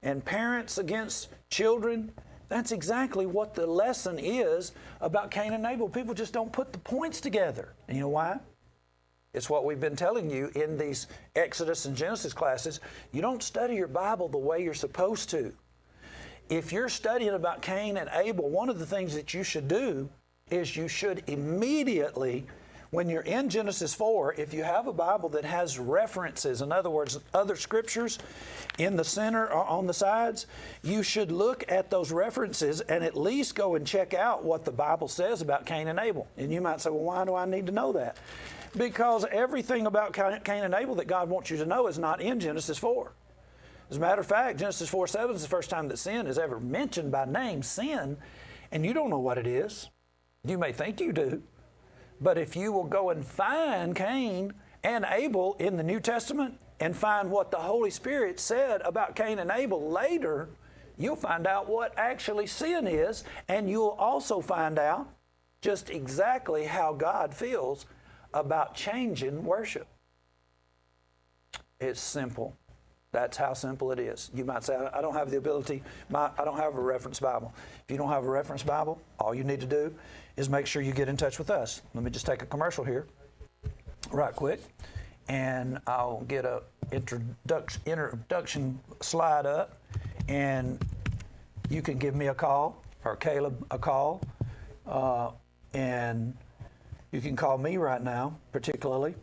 and parents against children? That's exactly what the lesson is about Cain and Abel. People just don't put the points together. And you know why? It's what we've been telling you in these Exodus and Genesis classes. You don't study your Bible the way you're supposed to. If you're studying about Cain and Abel, one of the things that you should do is you should immediately, when you're in Genesis 4, if you have a Bible that has references, in other words, other scriptures in the center or on the sides, you should look at those references and at least go and check out what the Bible says about Cain and Abel. And you might say, well, why do I need to know that? Because everything about Cain and Abel that God wants you to know is not in Genesis 4. As a matter of fact, Genesis 4:7 is the first time that sin is ever mentioned by name, sin, and you don't know what it is. You may think you do. But if you will go and find Cain and Abel in the New Testament and find what the Holy Spirit said about Cain and Abel later, you'll find out what actually sin is, and you'll also find out just exactly how God feels about changing worship. It's simple. That's how simple it is. You might say, I don't have the ability, I don't have a reference Bible. If you don't have a reference Bible, all you need to do is make sure you get in touch with us. Let me just take a commercial here right quick, and I'll get a introduction slide up, and you can give me a call, or Caleb a call, and you can call me right now, particularly.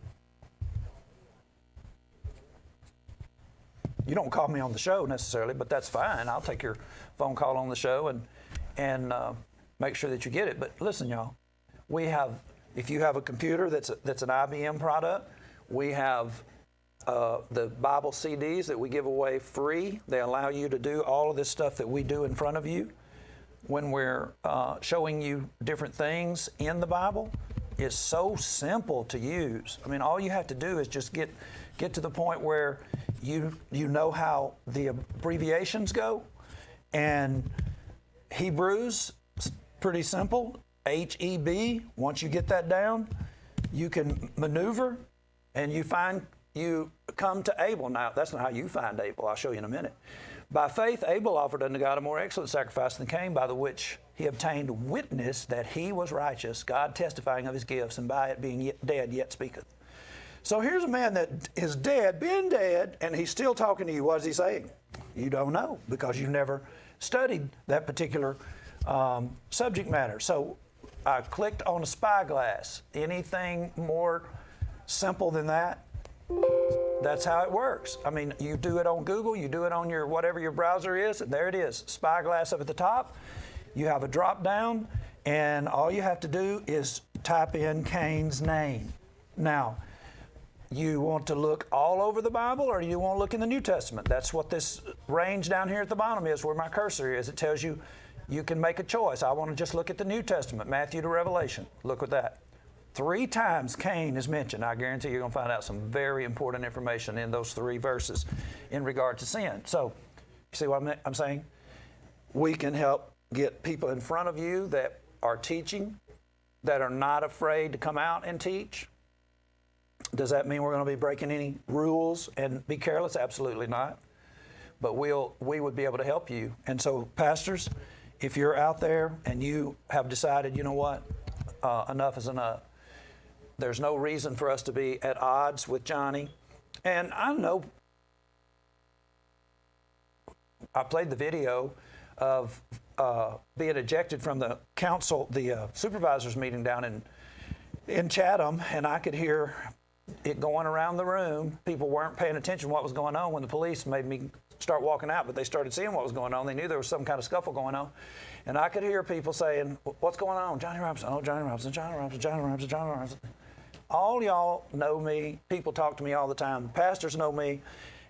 You don't call me on the show necessarily, but that's fine. I'll take your phone call on the show and make sure that you get it. But listen, y'all, we have, if you have a computer that's an IBM product, we have the Bible CDs that we give away free. They allow you to do all of this stuff that we do in front of you when we're showing you different things in the Bible. It's so simple to use. I mean, all you have to do is just get to the point where you know how the abbreviations go. And Hebrews, pretty simple, HEB. Once you get that down, you can maneuver and you come to Abel. Now, that's not how you find Abel. I'll show you in a minute. By faith, Abel offered unto God a more excellent sacrifice than Cain, by the which he obtained witness that he was righteous, God testifying of his gifts, and by it being dead yet speaketh. So here's a man that is dead, been dead, and he's still talking to you. What is he saying? You don't know, because you've never studied that particular subject matter. So I clicked on a spyglass. Anything more simple than that? That's how it works. I mean, you do it on Google, you do it on your whatever your browser is, and there it is. Spyglass up at the top. You have a drop down, And all you have to do is type in Cain's name. Now, you want to look all over the Bible, or you want to look in the New Testament? That's what this range down here at the bottom is, where my cursor is. It tells you you can make a choice. I want to just look at the New Testament, Matthew to Revelation. Look at that. 3 times Cain is mentioned. I guarantee you're going to find out some very important information in those 3 verses in regard to sin. So, you see what I'm saying? We can help get people in front of you that are teaching, that are not afraid to come out and teach. Does that mean we're going to be breaking any rules and be careless? Absolutely not. But we would be able to help you. And so, pastors, if you're out there and you have decided, you know what, enough is enough. There's no reason for us to be at odds with Johnny. And I know I played the video of being ejected from the council, the supervisors meeting down in Chatham, and I could hear it going around the room. People weren't paying attention to what was going on when the police made me start walking out, but they started seeing what was going on. They knew there was some kind of scuffle going on. And I could hear people saying, what's going on? Johnny Robertson, oh, Johnny Robertson, Johnny Robertson, Johnny Robertson, Johnny Robertson. All y'all know me. People talk to me all the time. Pastors know me,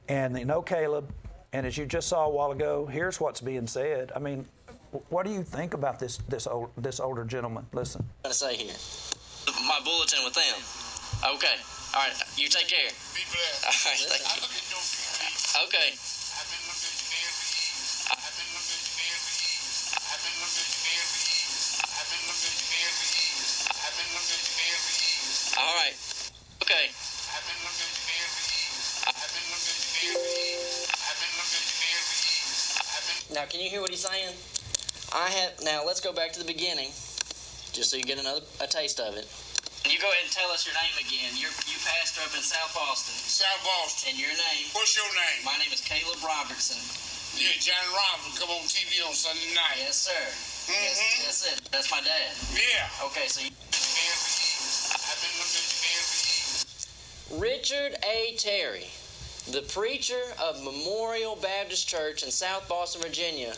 and they know Caleb. And as you just saw a while ago, here's what's being said. I mean, what do you think about this older gentleman? Listen. I'm going to say here. My bulletin with them. Okay. All right. You take care. Be blessed. All right. Thank you. I look at your TV. Okay. I've been looking at your dad for years. I've been looking at your dad for years. I've been looking at your dad for years. I've been looking at your dad for years. I've been looking at your dad for years. All right. Okay. I've been looking at your dad for years. I've been looking at your dad for years. I've been looking at your dad for years. I've been. Now, can you hear what he's saying? Now, let's go back to the beginning, just so you get a taste of it. You go ahead and tell us your name again. You pastor up in South Boston. South Boston. And your name? What's your name? My name is Caleb Robertson. Yeah, Johnny Robertson come on TV on Sunday night. Yes, sir. Mm-hmm. Yes, that's it. That's my dad. Yeah. Okay, so you... I've been looking at your dad for years. Richard A. Terry, the preacher of Memorial Baptist Church in South Boston, Virginia,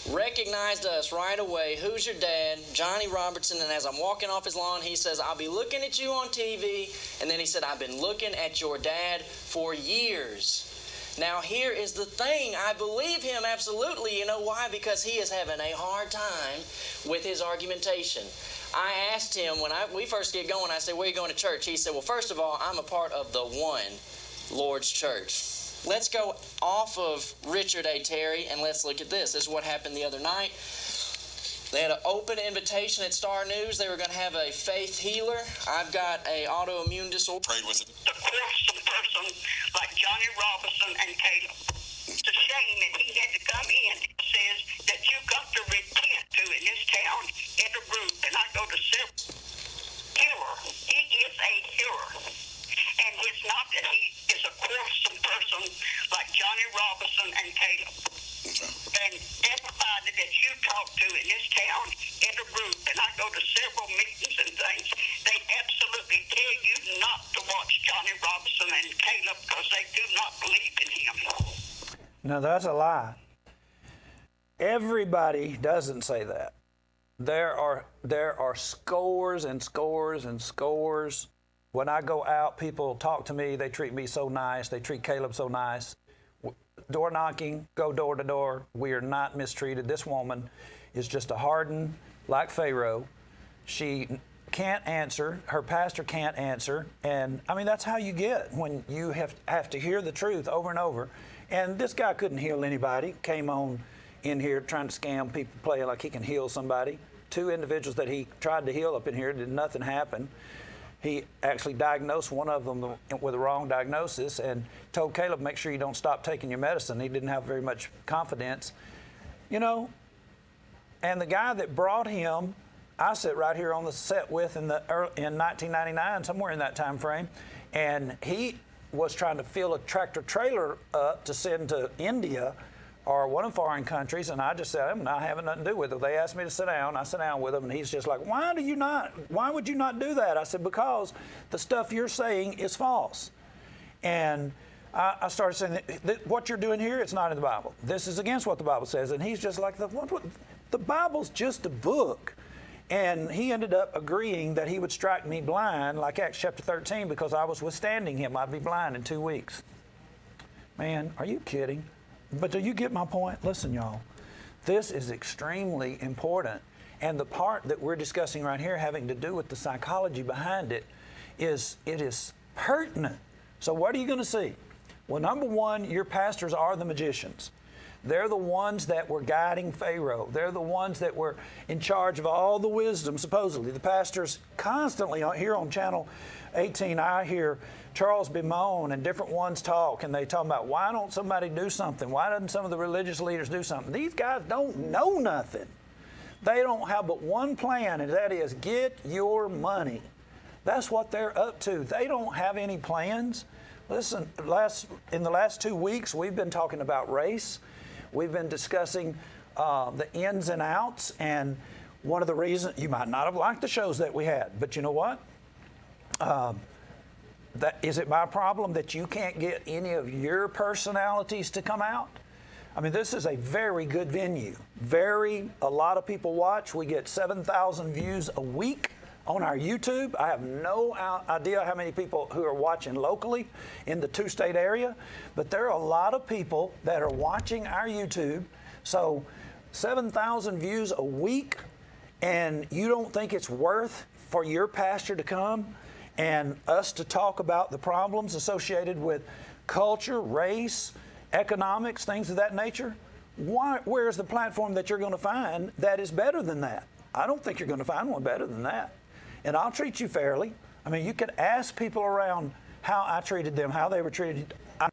recognized us right away. Who's your dad? Johnny Robertson. And as I'm walking off his lawn, he says, I'll be looking at you on TV. And then he said, I've been looking at your dad for years. Now, here is the thing. I believe him absolutely. You know why? Because he is having a hard time with his argumentation. I asked him when we first get going, I said, where are you going to church? He said, well, first of all, I'm a part of the one Lord's Church. Let's go off of Richard A. Terry and let's look at this. This is what happened the other night. They had an open invitation at Star News. They were going to have a faith healer. I've got a autoimmune disorder. Prayed with him. To quarrelsome person like Johnny Robertson and Caleb. It's a shame that he had to come in. It says that you've got to repent to in this town, in a group, and I go to several. Healer. He is a healer. And it's not that he is a quarrelsome person like Johnny Robertson and Caleb. And everybody that you talk to in this town, in a group, and I go to several meetings and things, they absolutely tell you not to watch Johnny Robertson and Caleb because they do not believe in him. Now, that's a lie. Everybody doesn't say that. There are scores and scores and scores. When I go out, people talk to me. They treat me so nice. They treat Caleb so nice. Door knocking, go door to door. We are not mistreated. This woman is just a hardened, like Pharaoh. She can't answer. Her pastor can't answer. And, I mean, that's how you get when you have to hear the truth over and over. And this guy couldn't heal anybody. Came on in here trying to scam people, playing like he can heal somebody. 2 individuals that he tried to heal up in here, did nothing happen. He actually diagnosed one of them with a wrong diagnosis and told Caleb, make sure you don't stop taking your medicine. He didn't have very much confidence. You know, and the guy that brought him, I sat right here on the set with in 1999, somewhere in that time frame, and he was trying to fill a tractor trailer up to send to India or one of the foreign countries, and I just said, I'm not having nothing to do with it. They asked me to sit down. I sat down with him, and he's just like, why would you not do that? I said, because the stuff you're saying is false. And I started saying, what you're doing here, it's not in the Bible. This is against what the Bible says. And he's just like, the Bible's just a book. And he ended up agreeing that he would strike me blind, like Acts chapter 13, because I was withstanding him. I'd be blind in 2 weeks. Man, are you kidding? But do you get my point? Listen, y'all, this is extremely important. And the part that we're discussing right here, having to do with the psychology behind it, is pertinent. So what are you going to see? Well, number one, your pastors are the magicians. They're the ones that were guiding Pharaoh. They're the ones that were in charge of all the wisdom, supposedly. The pastors constantly, here on Channel 18, I hear Charles bemoan and different ones talk, and they talk about, why don't somebody do something? Why doesn't some of the religious leaders do something? These guys don't know nothing. They don't have but one plan, and that is get your money. That's what they're up to. They don't have any plans. Listen, in the last 2 weeks, we've been talking about race. We've been discussing the ins and outs, and one of the reasons you might not have liked the shows that we had, but you know what? Is it my problem that you can't get any of your personalities to come out? I mean, this is a very good venue. A lot of people watch. We get 7,000 views a week on our YouTube. I have no idea how many people who are watching locally in the two-state area, but there are a lot of people that are watching our YouTube. So 7,000 views a week, and you don't think it's worth for your pastor to come and us to talk about the problems associated with culture, race, economics, things of that nature? Where's the platform that you're going to find that is better than that? I don't think you're going to find one better than that. And I'll treat you fairly. I mean, you could ask people around how I treated them, how they were treated. I'm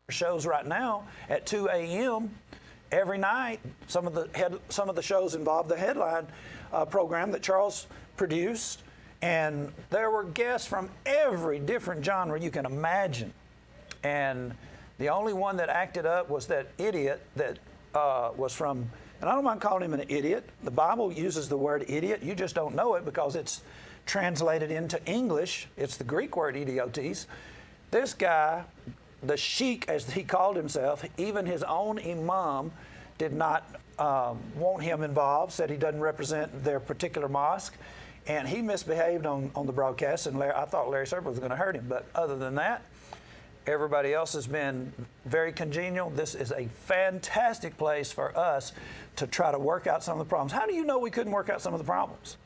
shows right now at 2 a.m. every night. Some of the shows involve the headline program that Charles produced, and there were guests from every different genre you can imagine. And the only one that acted up was that idiot that was from. And I don't mind calling him an idiot. The Bible uses the word idiot. You just don't know it because it's translated into English. It's the Greek word idiotes. This guy, the sheik, as he called himself, even his own imam did not want him involved, said he doesn't represent their particular mosque. And he misbehaved on the broadcast, and I thought Larry Serber was going to hurt him. But other than that, everybody else has been very congenial. This is a fantastic place for us to try to work out some of the problems. How do you know we couldn't work out some of the problems?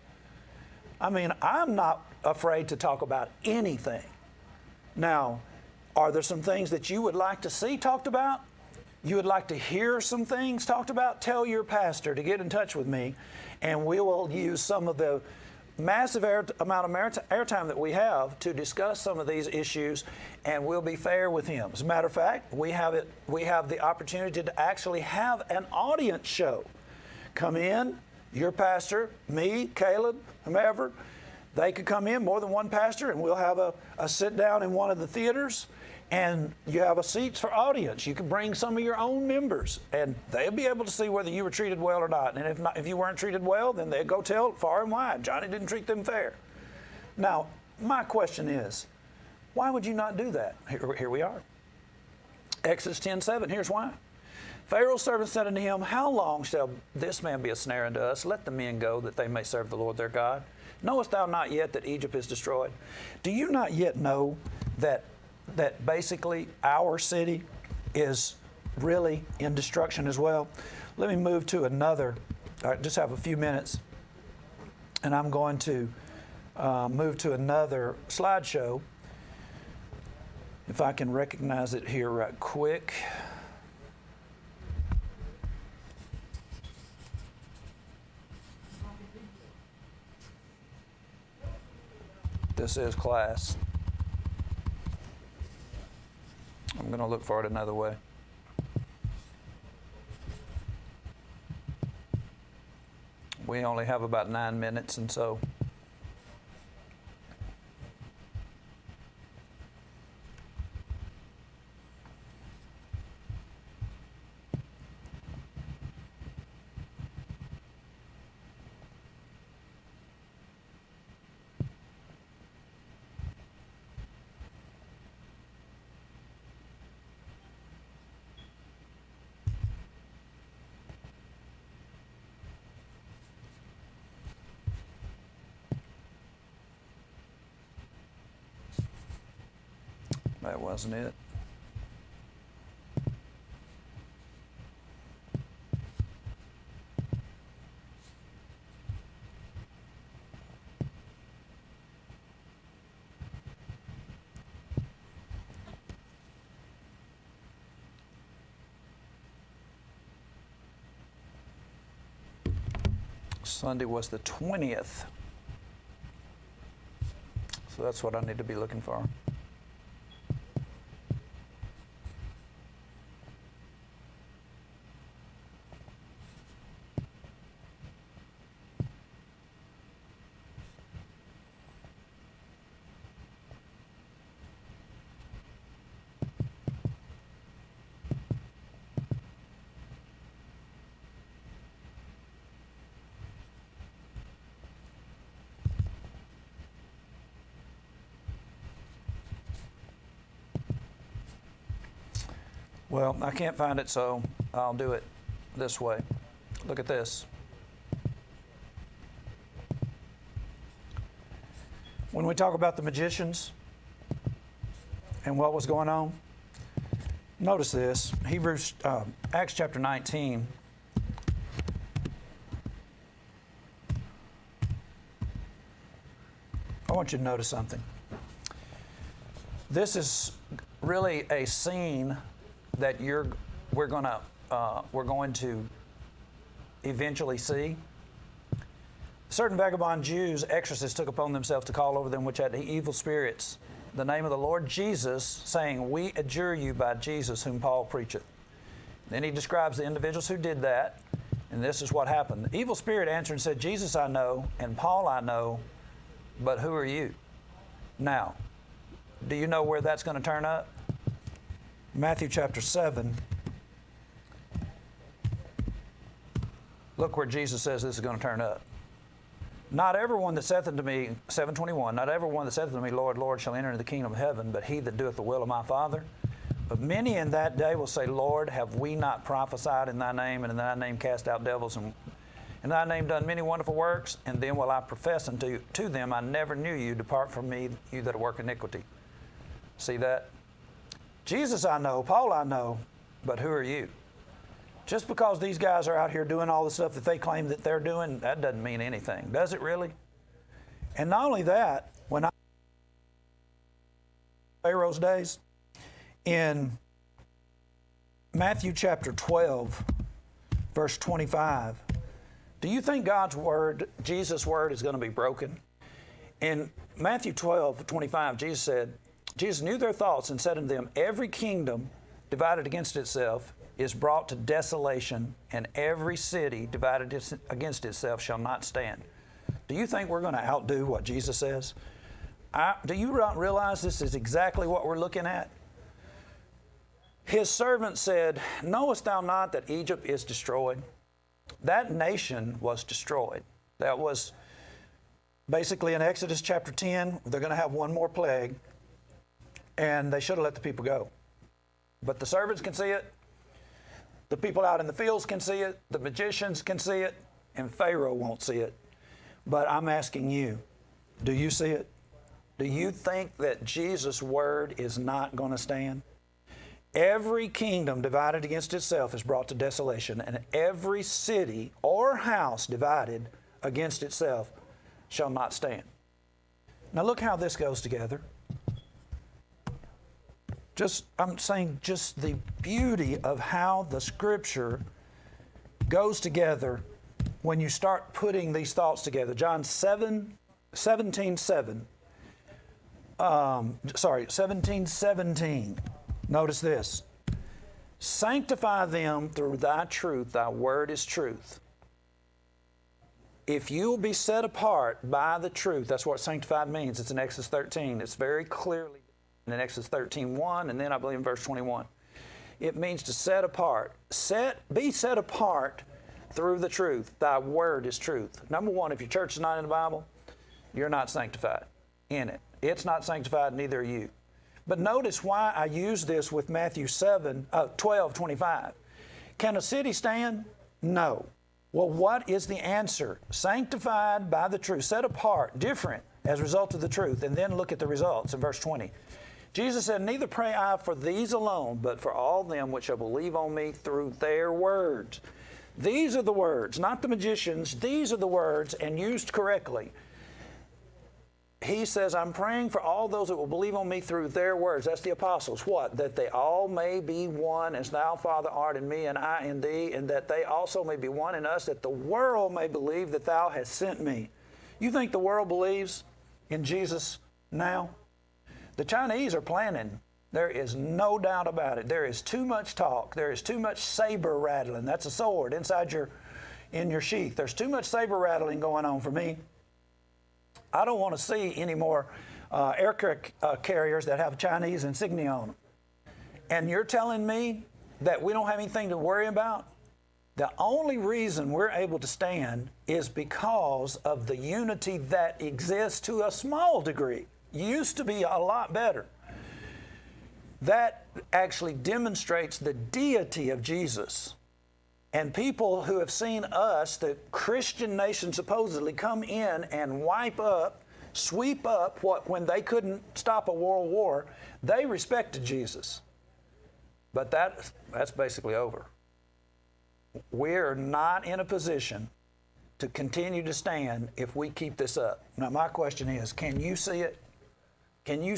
I mean, I'm not afraid to talk about anything. Now, are there some things that you would like to see talked about? You would like to hear some things talked about? Tell your pastor to get in touch with me, and we will use some of the massive amount of airtime that we have to discuss some of these issues, and we'll be fair with him. As a matter of fact, we have the opportunity to actually have an audience show. Come in, your pastor, me, Caleb, whomever, they could come in, more than one pastor, and we'll have a sit down in one of the theaters, and you have a seats for audience. You can bring some of your own members, and they'll be able to see whether you were treated well or not. And if you weren't treated well, then they'll go tell far and wide, Johnny didn't treat them fair. Now, my question is, why would you not do that? Here we are. Exodus 10:7, here's why. Pharaoh's servant said unto him, how long shall this man be a snare unto us? Let the men go, that they may serve the Lord their God. Knowest thou not yet that Egypt is destroyed? Do you not yet know that basically our city is really in destruction as well? Let me move to another. I just have a few minutes, and I'm going to move to another slideshow. If I can recognize it here right quick. This is class. I'm going to look for it another way. We only have about 9 minutes, and so That wasn't it. Sunday was the 20th. So that's what I need to be looking for. Well, I can't find it, so I'll do it this way. Look at this. When we talk about the magicians and what was going on, notice this. Acts chapter 19. I want you to notice something. This is really a scene that we're going to eventually see. Certain vagabond Jews, exorcists, took upon themselves to call over them which had evil spirits the name of the Lord Jesus, saying, "We adjure you by Jesus whom Paul preacheth." Then he describes the individuals who did that, and this is what happened. The evil spirit answered and said, "Jesus I know, and Paul I know, but who are you?" Now, do you know where that's going to turn up? Matthew chapter 7. Look where Jesus says this is going to turn up. "Not everyone that saith unto me," 7:21, "not everyone that saith unto me, Lord, Lord, shall enter into the kingdom of heaven, but he that doeth the will of my Father. But many in that day will say, Lord, have we not prophesied in thy name, and in thy name cast out devils, and in thy name done many wonderful works? And then will I profess unto them, I never knew you. Depart from me, you that work iniquity." See that? Jesus I know, Paul I know, but who are you? Just because these guys are out here doing all the stuff that they claim that they're doing, that doesn't mean anything, does it really? And not only that, when Pharaoh's days, in Matthew chapter 12, verse 25, do you think God's word, Jesus' word, is going to be broken? In Matthew 12:25, Jesus knew their thoughts and said unto them, "Every kingdom divided against itself is brought to desolation, and every city divided against itself shall not stand." Do you think we're going to outdo what Jesus says? Do you not realize this is exactly what we're looking at? His servant said, "Knowest thou not that Egypt is destroyed?" That nation was destroyed. That was basically in Exodus chapter 10. They're going to have one more plague. And they should have let the people go. But the servants can see it. The people out in the fields can see it. The magicians can see it. And Pharaoh won't see it. But I'm asking you, do you see it? Do you think that Jesus' word is not going to stand? Every kingdom divided against itself is brought to desolation, and every city or house divided against itself shall not stand. Now look how this goes together. I'm saying just the beauty of how the Scripture goes together when you start putting these thoughts together. John 17:17. Notice this. "Sanctify them through thy truth. Thy word is truth." If you'll be set apart by the truth, that's what sanctified means. It's in Exodus 13. It's very clearly in Exodus 13:1, and then I believe in verse 21. It means to set apart. Be set apart through the truth. Thy word is truth. Number one, if your church is not in the Bible, you're not sanctified in it. It's not sanctified, neither are you. But notice why I use this with Matthew 12:25. Can a city stand? No. Well, what is the answer? Sanctified by the truth, set apart, different as a result of the truth. And then look at the results in verse 20. Jesus said, neither pray I for these alone, but for all them which shall believe on me through their words. These are the words, not the magicians. These are the words, and used correctly. He says, I'm praying for all those that will believe on me through their words. That's the apostles. What? That they all may be one as thou, Father, art in me and I in thee, and that they also may be one in us, that the world may believe that thou hast sent me. You think the world believes in Jesus now? The Chinese are planning. There is no doubt about it. There is too much talk. There is too much saber rattling. That's a sword in your sheath. There's too much saber rattling going on for me. I don't want to see any more aircraft carriers that have Chinese insignia on them. And you're telling me that we don't have anything to worry about? The only reason we're able to stand is because of the unity that exists to a small degree. Used to be a lot better. That actually demonstrates the deity of Jesus. And people who have seen us, the Christian nation supposedly, come in and sweep up when they couldn't stop a world war, they respected Jesus. But that's basically over. We're not in a position to continue to stand if we keep this up. Now, my question is, can you see it? Can you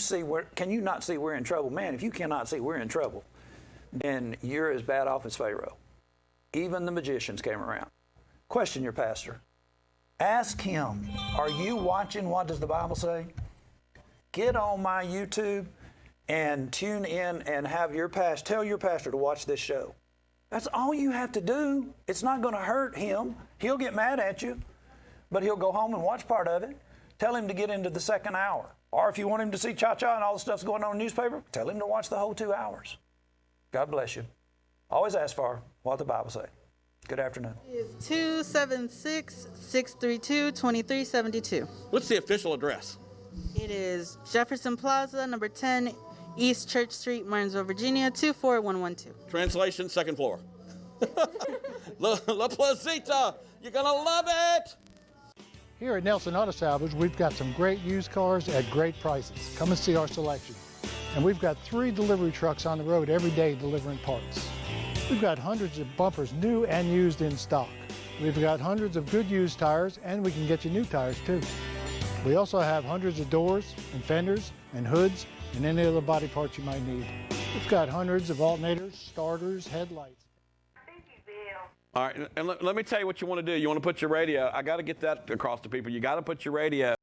not see we're in trouble? Man, if you cannot see we're in trouble, then you're as bad off as Pharaoh. Even the magicians came around. Question your pastor. Ask him, are you watching What Does the Bible Say? Get on my YouTube and tune in and tell your pastor to watch this show. That's all you have to do. It's not going to hurt him. He'll get mad at you, but he'll go home and watch part of it. Tell him to get into the second hour. Or if you want him to see cha-cha and all the stuff's going on in the newspaper, tell him to watch the whole 2 hours. God bless you. Always ask for what the Bible says. Good afternoon. It's 276-632-2372. What's the official address? It is Jefferson Plaza, number 10, East Church Street, Martinsville, Virginia, 24112. Translation, second floor. La Placita, you're going to love it. Here at Nelson Auto Salvage, we've got some great used cars at great prices. Come and see our selection. And we've got 3 delivery trucks on the road every day delivering parts. We've got hundreds of bumpers, new and used, in stock. We've got hundreds of good used tires, and we can get you new tires too. We also have hundreds of doors and fenders and hoods and any other body parts you might need. We've got hundreds of alternators, starters, headlights. All right, and let me tell you what you want to do. You want to put your radio, I got to get that across to people. You got to put your radio